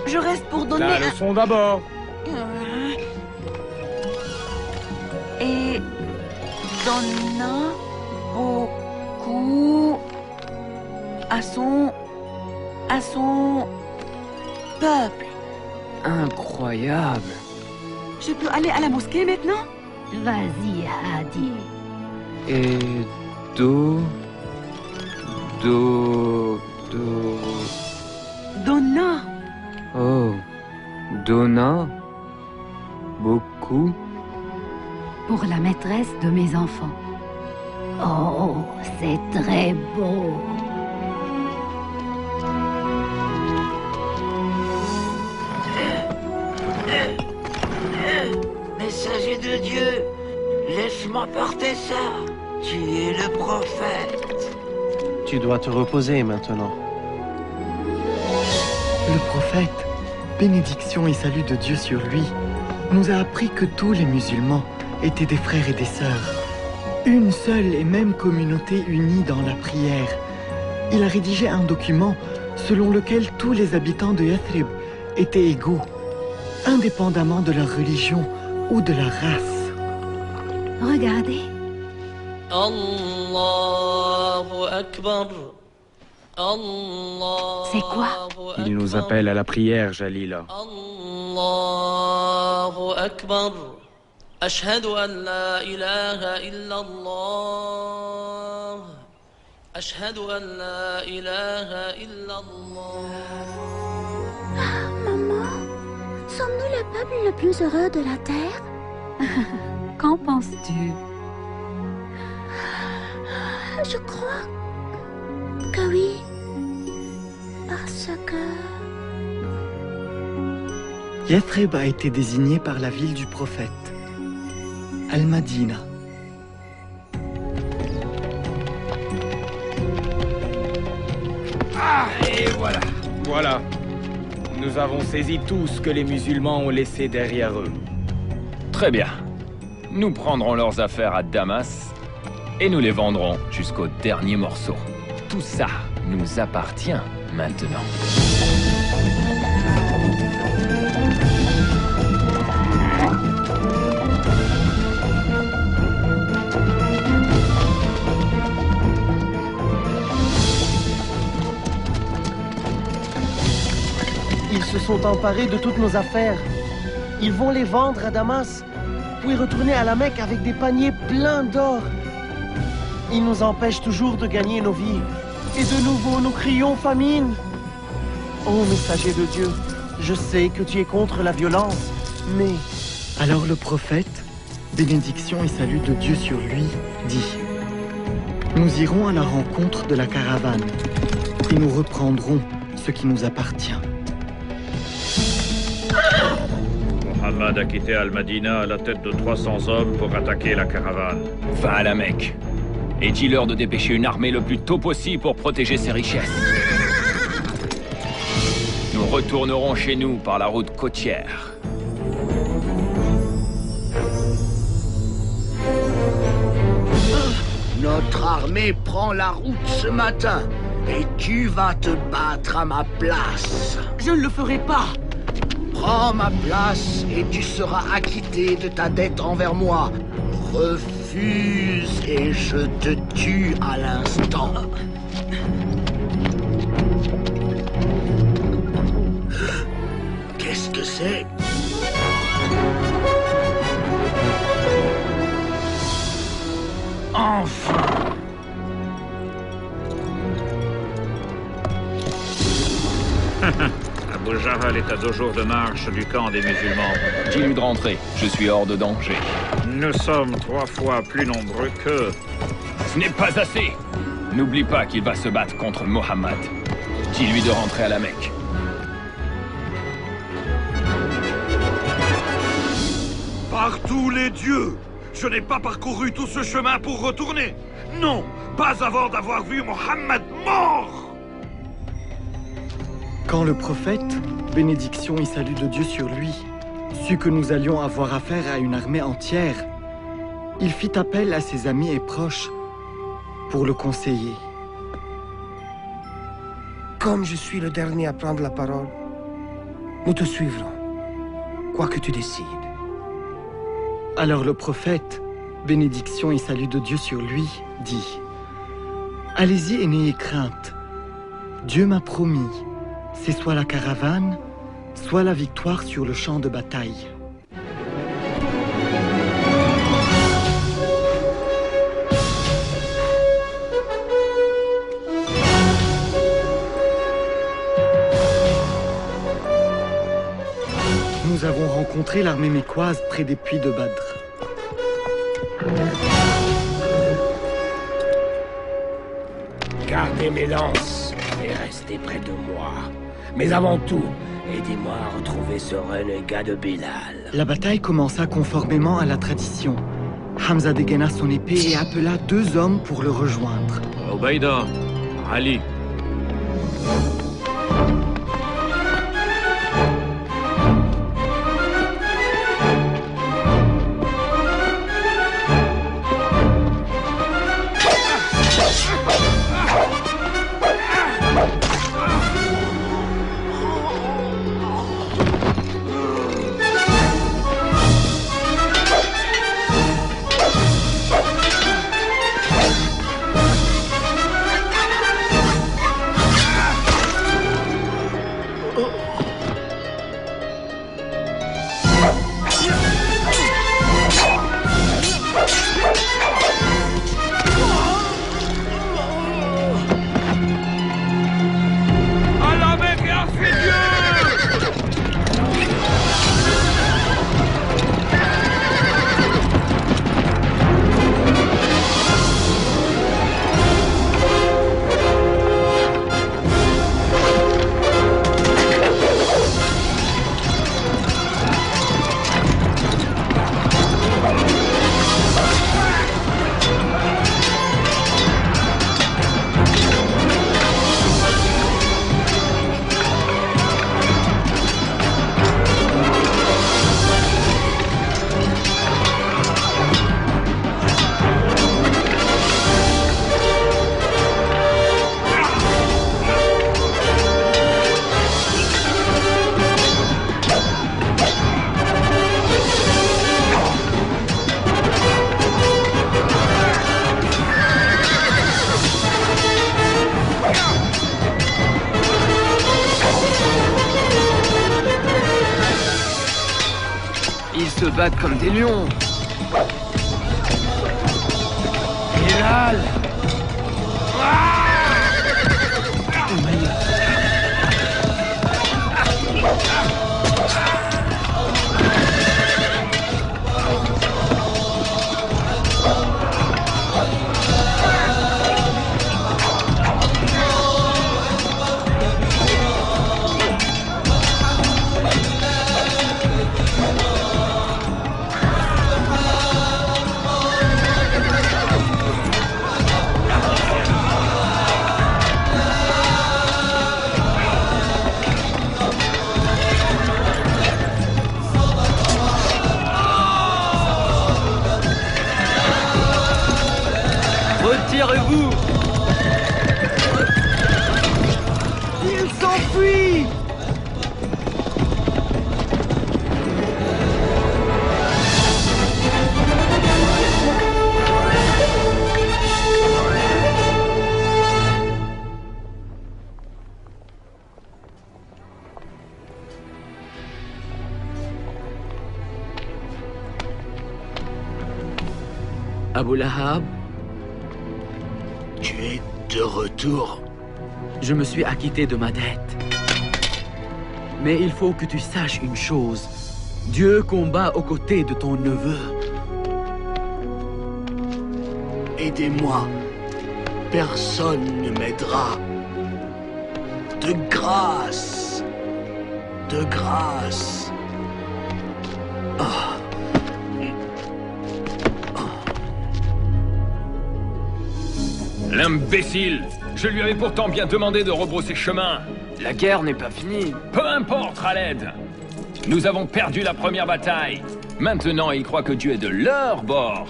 je reste pour donner La leçon d'abord. Et donna beaucoup à son peuple. Incroyable. Je peux aller à la mosquée maintenant? Vas-y, Hadi. Et Donna. Oh, donna beaucoup. Pour la maîtresse de mes enfants. Oh, c'est très beau. Messager de Dieu, laisse-moi porter ça. Tu es le prophète. Tu dois te reposer maintenant. Le prophète, bénédiction et salut de Dieu sur lui, nous a appris que tous les musulmans étaient des frères et des sœurs. Une seule et même communauté unie dans la prière. Il a rédigé un document selon lequel tous les habitants de Yathrib étaient égaux, indépendamment de leur religion ou de leur race. Regardez, C'est quoi? Il nous appelle à la prière, Jalila. Allahu Akbar. Ashhadu an la ilaha illallah. Ashhadu an la ilaha illallah. Maman, sommes-nous le peuple le plus heureux de la terre? Qu'en penses-tu? Je crois que oui. Parce que... Yathrib a été désigné par la ville du prophète, Al-Madina. Ah, et voilà. Voilà. Nous avons saisi tout ce que les musulmans ont laissé derrière eux. Très bien. Nous prendrons leurs affaires à Damas et nous les vendrons jusqu'au dernier morceau. Tout ça nous appartient maintenant. Ils se sont emparés de toutes nos affaires. Ils vont les vendre à Damas, puis retourner à la Mecque avec des paniers pleins d'or. Ils nous empêchent toujours de gagner nos vies. Et de nouveau, nous crions famine. Ô messager de Dieu, je sais que tu es contre la violence, mais... Alors le prophète, bénédiction et salut de Dieu sur lui, dit: Nous irons à la rencontre de la caravane, et nous reprendrons ce qui nous appartient. Mohammed a quitté Al-Madina à la tête de 300 hommes pour attaquer la caravane. Va à la Mecque et dis-leur de dépêcher une armée le plus tôt possible pour protéger ses richesses. Nous retournerons chez nous par la route côtière. Notre armée prend la route ce matin et tu vas te battre à ma place. Je ne le ferai pas. Prends ma place et tu seras acquitté de ta dette envers moi. Refuse et je te tue à l'instant. Qu'est-ce que c'est? Enfin! Abu Jahl est à 2 jours de marche du camp des musulmans. Dis-lui de rentrer, je suis hors de danger. Nous sommes 3 fois plus nombreux qu'eux. Ce n'est pas assez. N'oublie pas qu'il va se battre contre Mohammed. Dis-lui de rentrer à la Mecque. Par tous les dieux, je n'ai pas parcouru tout ce chemin pour retourner. Non, pas avant d'avoir vu Mohammed mort. Quand le prophète, bénédiction et salut de Dieu sur lui, sut que nous allions avoir affaire à une armée entière, il fit appel à ses amis et proches pour le conseiller. Comme je suis le dernier à prendre la parole, nous te suivrons, quoi que tu décides. Alors le prophète, bénédiction et salut de Dieu sur lui, dit: Allez-y et n'ayez crainte. Dieu m'a promis, c'est soit la caravane, soit la victoire sur le champ de bataille. Nous avons rencontré l'armée mécoise près des puits de Badr. Gardez mes lances et restez près de moi. Mais avant tout, aidez-moi à retrouver ce renégat de Bilal. La bataille commença conformément à la tradition. Hamza dégaina son épée et appela 2 hommes pour le rejoindre. Ubaïda, Ali. battent comme des lions. Bilal! Retirez-vous! Il s'enfuit! Abu Lahab, tu es de retour. je me suis acquitté de ma dette. Mais il faut que tu saches une chose. Dieu combat aux côtés de ton neveu. Aidez-moi. Personne ne m'aidera. De grâce. De grâce. Ah. L'imbécile! Je lui avais pourtant bien demandé de rebrousser chemin. La guerre n'est pas finie. Peu importe, Khaled. Nous avons perdu la première bataille. Maintenant, ils croient que Dieu est de leur bord.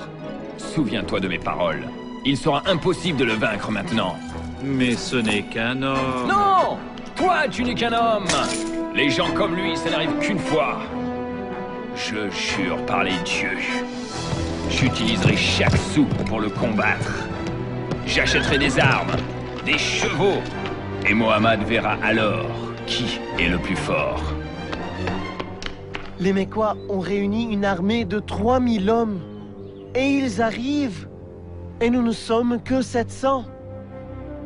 Souviens-toi de mes paroles. Il sera impossible de le vaincre maintenant. Mais ce n'est qu'un homme. Non! Toi, tu n'es qu'un homme! Les gens comme lui, ça n'arrive qu'une fois. Je jure par les dieux. J'utiliserai chaque sou pour le combattre. J'achèterai des armes, des chevaux. Et Mohammed verra alors qui est le plus fort. Les Mécois ont réuni une armée de 3000 hommes. Et ils arrivent. Et nous ne sommes que 700.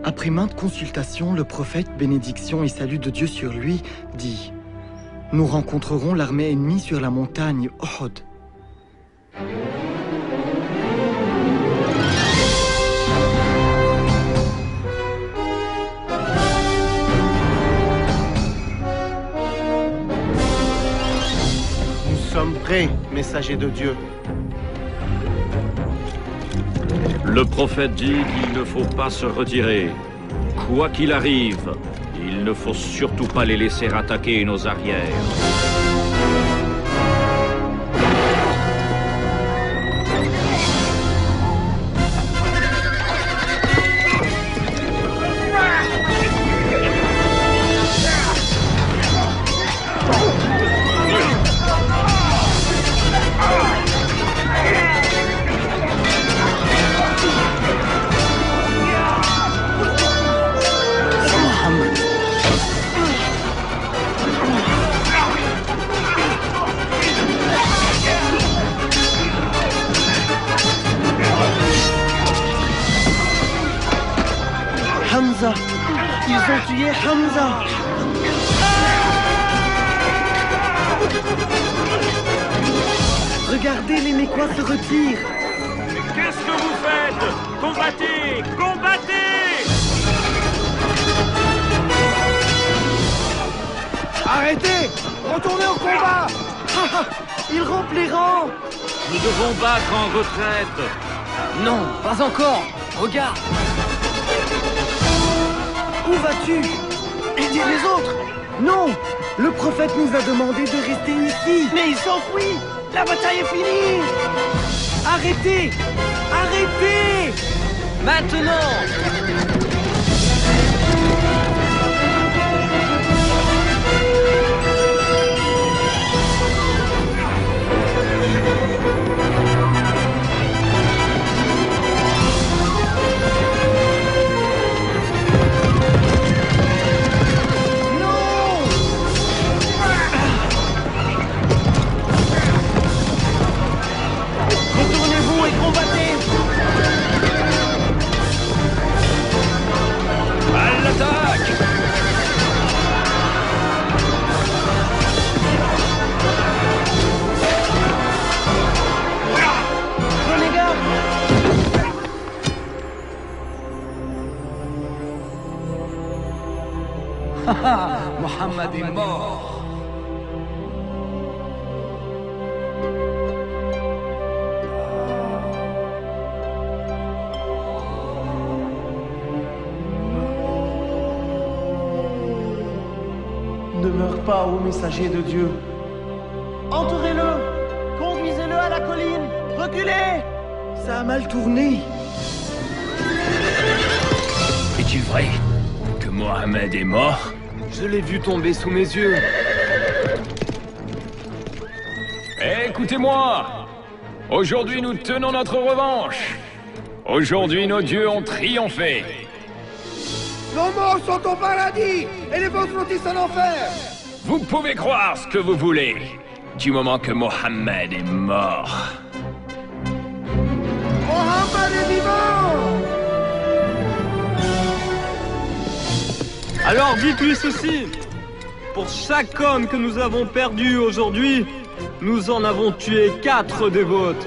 Après maintes consultations, le prophète, bénédiction et salut de Dieu sur lui, dit « Nous rencontrerons l'armée ennemie sur la montagne Uhud. » Nous sommes prêts, messager de Dieu. Le prophète dit qu'il ne faut pas se retirer. Quoi qu'il arrive, il ne faut surtout pas les laisser attaquer nos arrières. Hamza! Ils ont tué Hamza! Regardez, les Mécois se retirent! Qu'est-ce que vous faites? Combattez! Combattez! Arrêtez! Retournez au combat! Ils rompent les rangs! Nous devons battre en retraite. Non, pas encore. Regarde. Où vas-tu? Aider les autres? Non! Le prophète nous a demandé de rester ici! Mais il s'enfuit! La bataille est finie! Arrêtez! Arrêtez! Maintenant! Mohammed est mort. Ne meurs pas, ô messager de Dieu. Entourez-le! Conduisez-le à la colline! Reculez! Ça a mal tourné. Es-tu vrai que Mohammed est mort? Je l'ai vu tomber sous mes yeux. Écoutez-moi! Aujourd'hui, nous tenons notre revanche. Aujourd'hui, nos dieux ont triomphé. Nos morts sont au paradis et les vôtres sont en enfer. Vous pouvez croire ce que vous voulez, du moment que Mohammed est mort. Mohammed est vivant! Alors dites-lui ceci. Pour chaque homme que nous avons perdu aujourd'hui, nous en avons tué 4 des vôtres.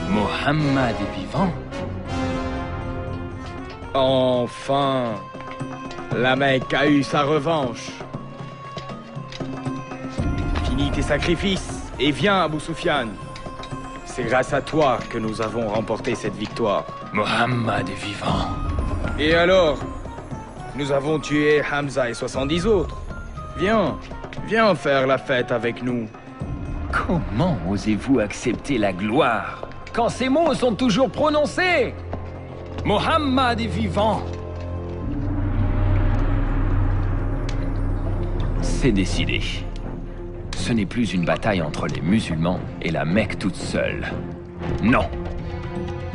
Mohammed est vivant? Enfin, la Mecque a eu sa revanche. Finis tes sacrifices et viens, Abu Sufyan. C'est grâce à toi que nous avons remporté cette victoire. Mohammed est vivant. Et alors? Nous avons tué Hamza et 70 autres. Viens, viens faire la fête avec nous. Comment osez-vous accepter la gloire quand ces mots sont toujours prononcés? Mohammed est vivant. C'est décidé. Ce n'est plus une bataille entre les musulmans et la Mecque toute seule. Non.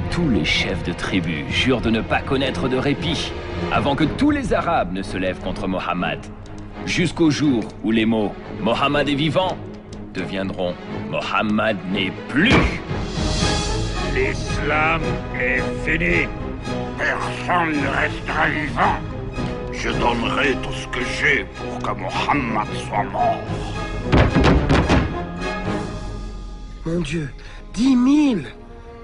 Tous les chefs de tribus jurent de ne pas connaître de répit avant que tous les Arabes ne se lèvent contre Mohammed. Jusqu'au jour où les mots « Mohammed est vivant » deviendront « Mohammed n'est plus ». L'islam est fini. Personne ne restera vivant. Je donnerai tout ce que j'ai pour que Mohammed soit mort. Mon Dieu, 10 000!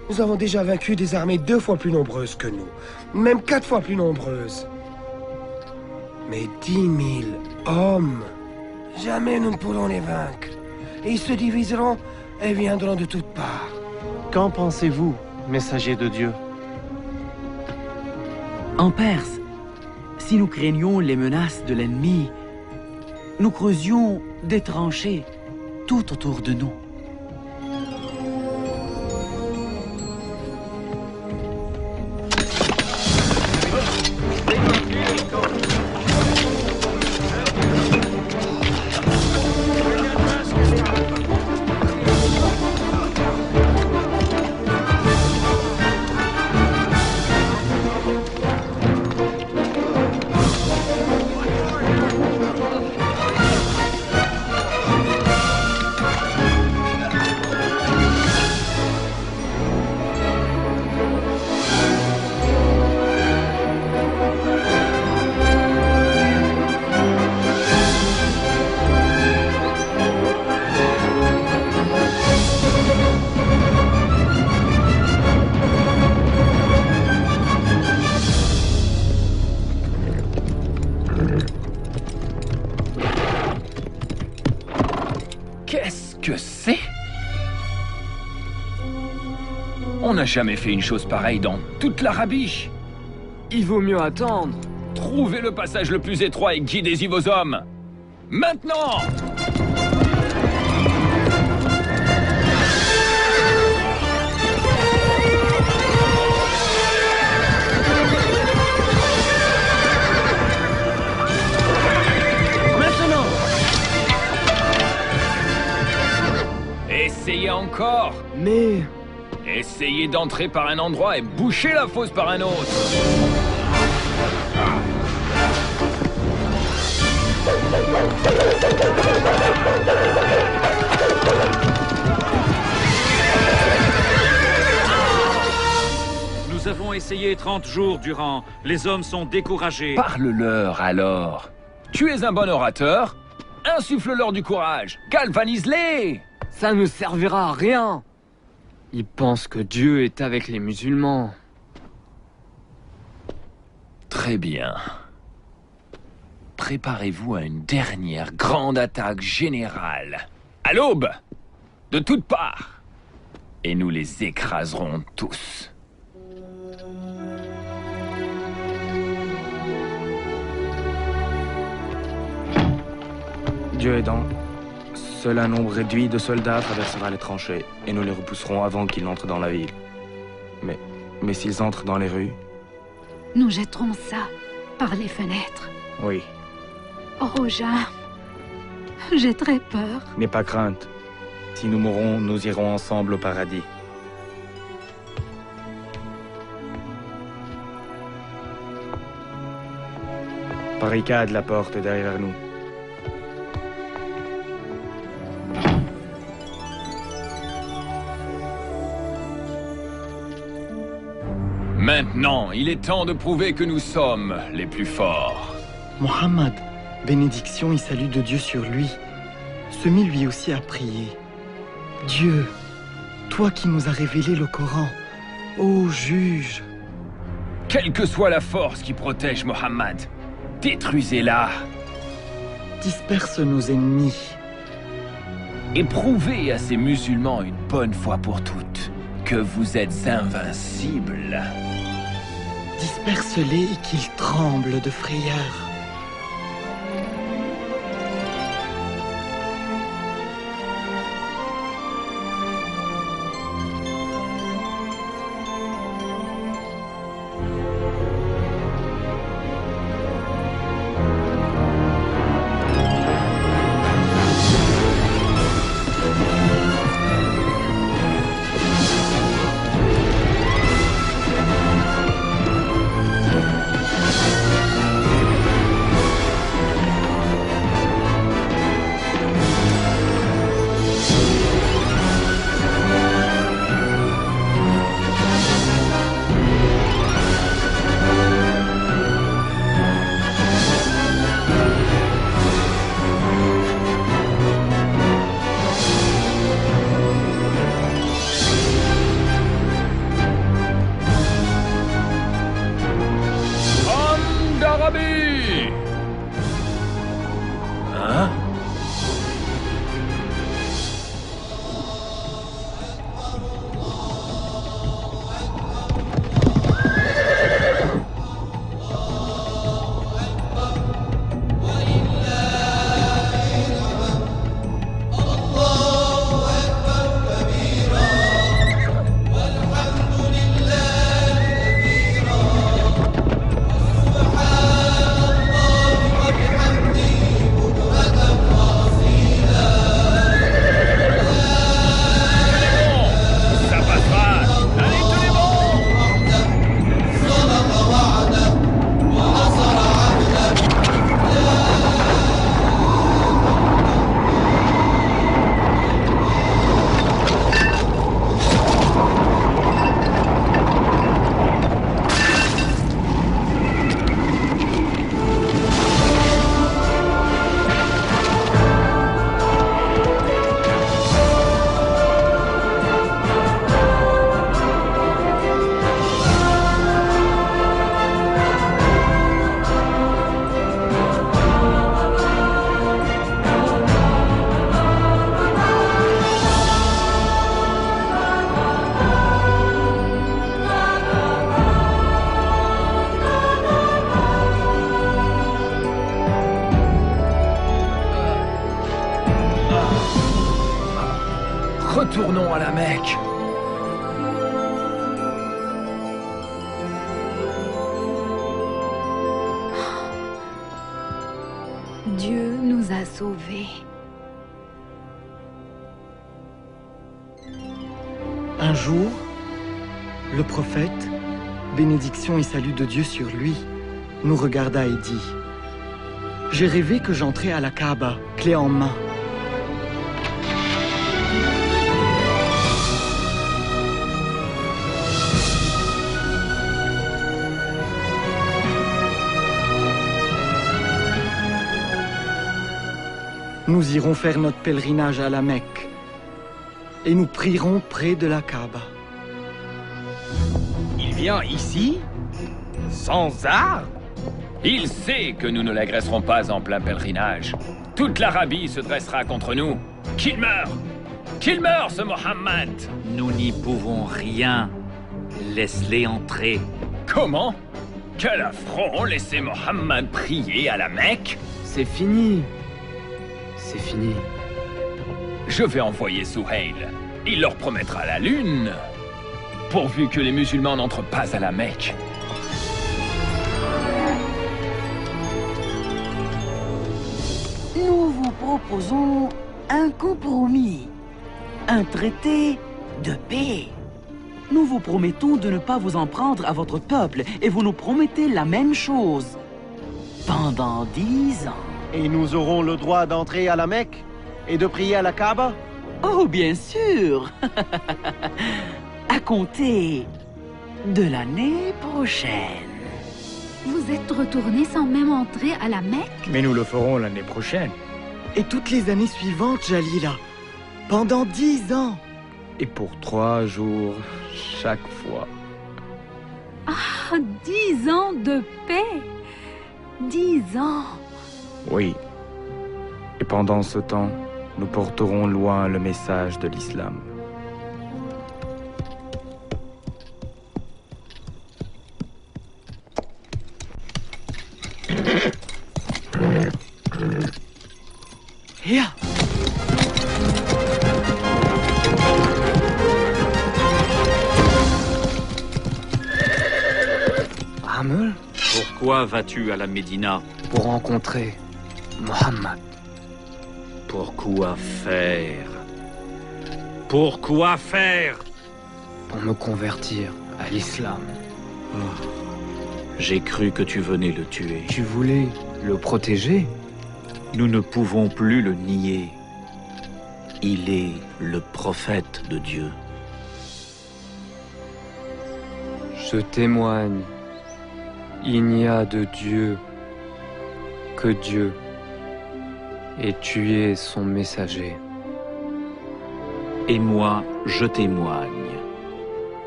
Nous avons déjà vaincu des armées 2 fois plus nombreuses que nous. Même 4 fois plus nombreuses. Mais 10 000 hommes, jamais nous ne pourrons les vaincre. Et ils se diviseront et viendront de toutes parts. Qu'en pensez-vous, messager de Dieu? En Perse, si nous craignions les menaces de l'ennemi, nous creusions des tranchées tout autour de nous. Qu'est-ce que c'est? On n'a jamais fait une chose pareille dans toute l'Arabie. Il vaut mieux attendre. Trouvez le passage le plus étroit et guidez-y vos hommes. Maintenant! Maintenant! Essayez encore! Mais... Essayez d'entrer par un endroit et bouchez la fosse par un autre. Nous avons essayé 30 jours durant. Les hommes sont découragés. Parle-leur alors. Tu es un bon orateur. Insuffle-leur du courage. Galvanise-les. Ça ne servira à rien. Ils pensent que Dieu est avec les musulmans. Très bien. préparez-vous à une dernière grande attaque générale. À l'aube, de toutes parts. Et nous les écraserons tous. Dieu aidant, seul un nombre réduit de soldats traversera les tranchées, et nous les repousserons avant qu'ils n'entrent dans la ville. Mais s'ils entrent dans les rues... Nous jetterons ça par les fenêtres. Oui. Oh, Roja, j'ai très peur. N'aie pas crainte. Si nous mourons, nous irons ensemble au paradis. Barricade la porte derrière nous. Maintenant, il est temps de prouver que nous sommes les plus forts. Mohammed, bénédiction et salut de Dieu sur lui, se mit lui aussi à prier. Dieu, toi qui nous as révélé le Coran, ô juge. Quelle que soit la force qui protège Mohammed, détruisez-la. Disperse nos ennemis. Et prouvez à ces musulmans une bonne fois pour toutes que vous êtes invincibles. Disperse-les et qu'ils tremblent de frayeur. Retournons à la Mecque. Dieu nous a sauvés. Un jour, le prophète, bénédiction et salut de Dieu sur lui, nous regarda et dit: j'ai rêvé que j'entrais à la Kaaba, clé en main. Nous irons faire notre pèlerinage à la Mecque et nous prierons près de la Kaaba. Il vient ici? Sans armes? Il sait que nous ne l'agresserons pas en plein pèlerinage. Toute l'Arabie se dressera contre nous. Qu'il meure! Qu'il meure, ce Mohammed! Nous n'y pouvons rien. Laisse-les entrer. Comment? Quel affront, laisser Mohammed prier à la Mecque? C'est fini. C'est fini. Je vais envoyer Souhail. Il leur promettra la lune. Pourvu que les musulmans n'entrent pas à la Mecque. Nous vous proposons un compromis. Un traité de paix. Nous vous promettons de ne pas vous en prendre à votre peuple et vous nous promettez la même chose. Pendant 10 ans. Et nous aurons le droit d'entrer à la Mecque et de prier à la Kaaba? Oh, bien sûr. À compter de l'année prochaine. Vous êtes retourné sans même entrer à la Mecque? Mais nous le ferons l'année prochaine. Et toutes les années suivantes, Jalila. Pendant 10 ans. Et pour 3 jours, chaque fois. Ah, 10 ans de paix. 10 ans. Oui. Et pendant ce temps, nous porterons loin le message de l'islam. Hia! Amel? Pourquoi vas-tu à la Médina? Pour rencontrer Mohammed. Pourquoi faire? Pourquoi faire? Pour me convertir à l'islam. J'ai cru que tu venais le tuer. Tu voulais le protéger? Nous ne pouvons plus le nier. Il est le prophète de Dieu. Je témoigne. Il n'y a de Dieu que Dieu. Et tu es son messager. Et moi, je témoigne.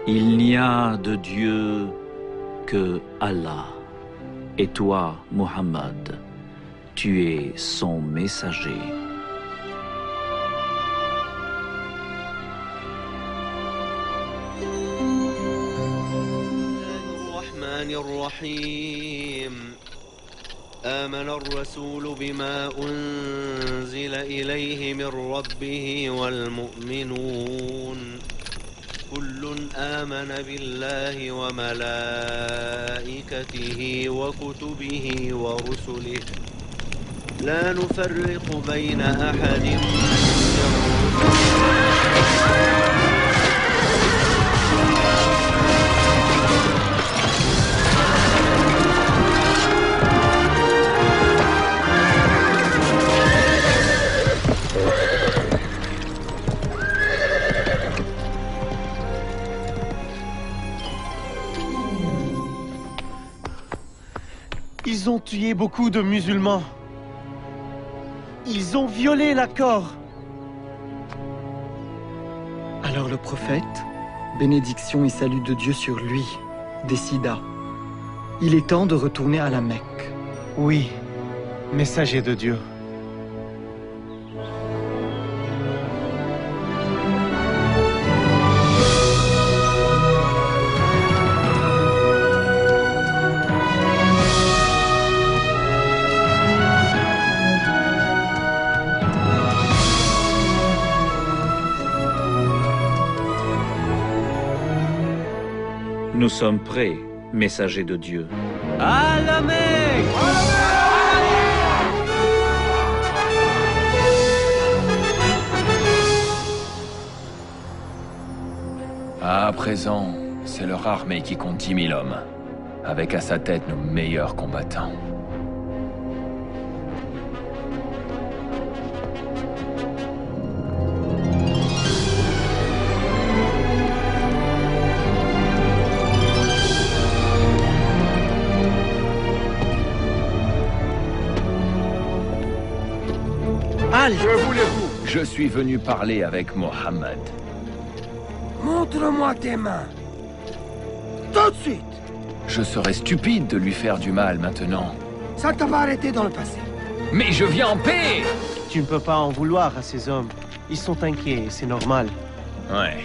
Il n'y a de Dieu que Allah. Et toi, Muhammad, tu es son messager. آمن الرسول بما أنزل إليه من ربه والمؤمنون كل آمن بالله وملائكته وكتبه ورسله لا نفرق بين أحد من Ils ont tué beaucoup de musulmans. Ils ont violé l'accord. Alors le prophète, bénédiction et salut de Dieu sur lui, décida. Il est temps de retourner à la Mecque. Oui, messager de Dieu. Nous sommes prêts, messagers de Dieu. À la Mecque! À présent, c'est leur armée qui compte 10 000 hommes, avec à sa tête nos meilleurs combattants. Que voulez-vous? Je suis venu parler avec Mohammed. Montre-moi tes mains. Tout de suite. Je serais stupide de lui faire du mal maintenant. Ça t'a pas arrêté dans le passé. Mais je viens en paix! Tu ne peux pas en vouloir à ces hommes. Ils sont inquiets, c'est normal. Ouais.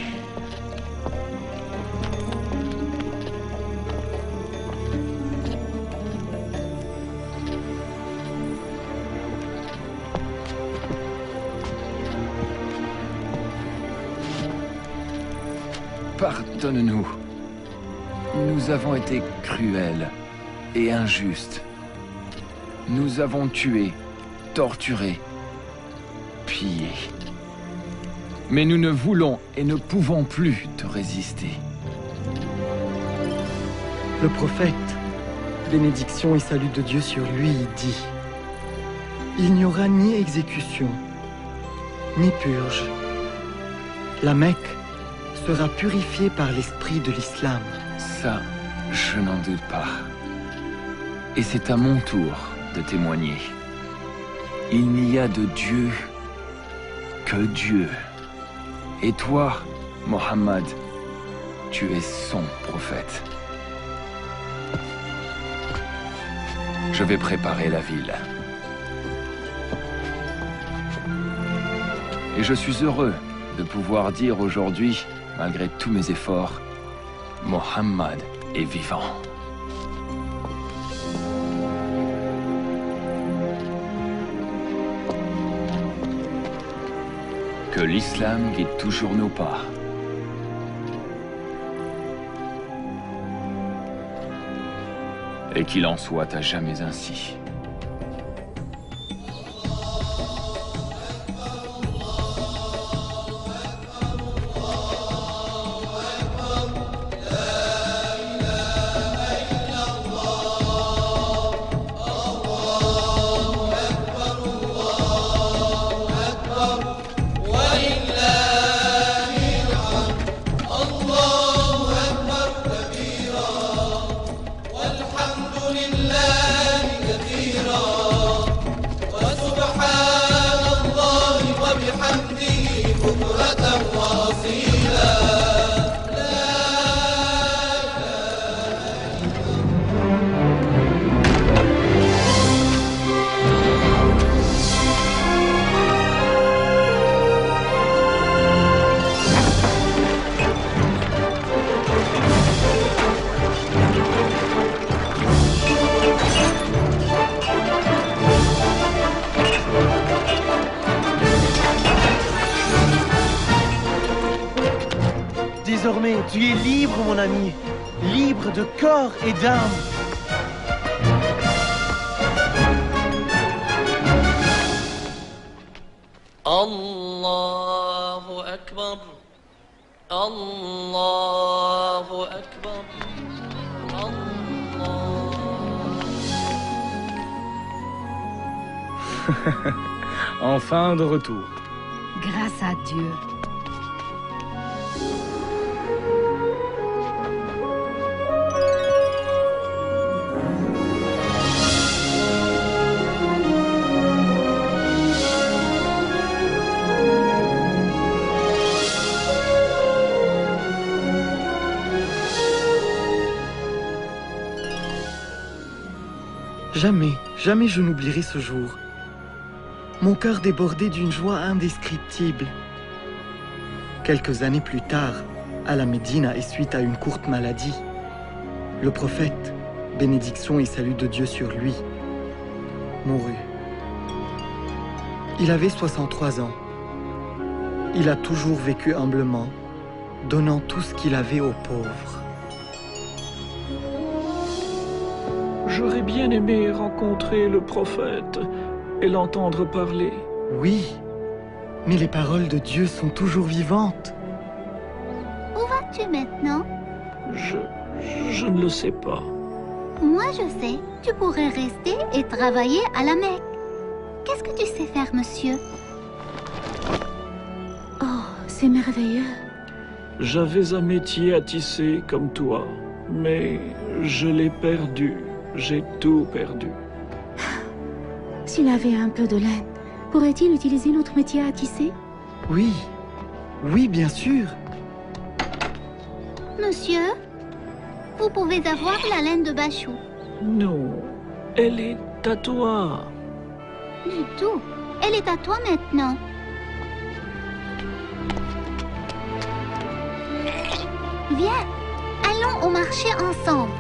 Pardonne-nous. Nous avons été cruels et injustes. Nous avons tué, torturé, pillé. Mais nous ne voulons et ne pouvons plus te résister. Le prophète, bénédiction et salut de Dieu sur lui, dit: il n'y aura ni exécution, ni purge. La Mecque sera purifiée par l'esprit de l'islam. Ça, je n'en doute pas. Et c'est à mon tour de témoigner. Il n'y a de Dieu que Dieu. Et toi, Mohammed, tu es son prophète. Je vais préparer la ville. Et je suis heureux de pouvoir dire aujourd'hui, malgré tous mes efforts, Mohammed est vivant. Que l'islam guide toujours nos pas. Et qu'il en soit à jamais ainsi. Désormais, tu es libre, mon ami. Libre de corps et d'âme. Allahu Akbar. Allahu Akbar. Enfin de retour. Grâce à Dieu. Jamais, jamais je n'oublierai ce jour. Mon cœur débordait d'une joie indescriptible. Quelques années plus tard, à la Médine et suite à une courte maladie, le prophète, bénédiction et salut de Dieu sur lui, mourut. Il avait 63 ans. Il a toujours vécu humblement, donnant tout ce qu'il avait aux pauvres. J'aurais bien aimé rencontrer le prophète et l'entendre parler. Oui, mais les paroles de Dieu sont toujours vivantes. Où vas-tu maintenant? Je ne le sais pas. Moi, je sais. Tu pourrais rester et travailler à la Mecque. Qu'est-ce que tu sais faire, monsieur? Oh, c'est merveilleux. J'avais un métier à tisser comme toi, mais je l'ai perdu. J'ai tout perdu. S'il avait un peu de laine, pourrait-il utiliser notre métier à tisser? Oui, oui, bien sûr. Monsieur, vous pouvez avoir la laine de Bachou. Non, elle est est à toi. Du tout. Elle est à toi maintenant. Viens, allons au marché ensemble.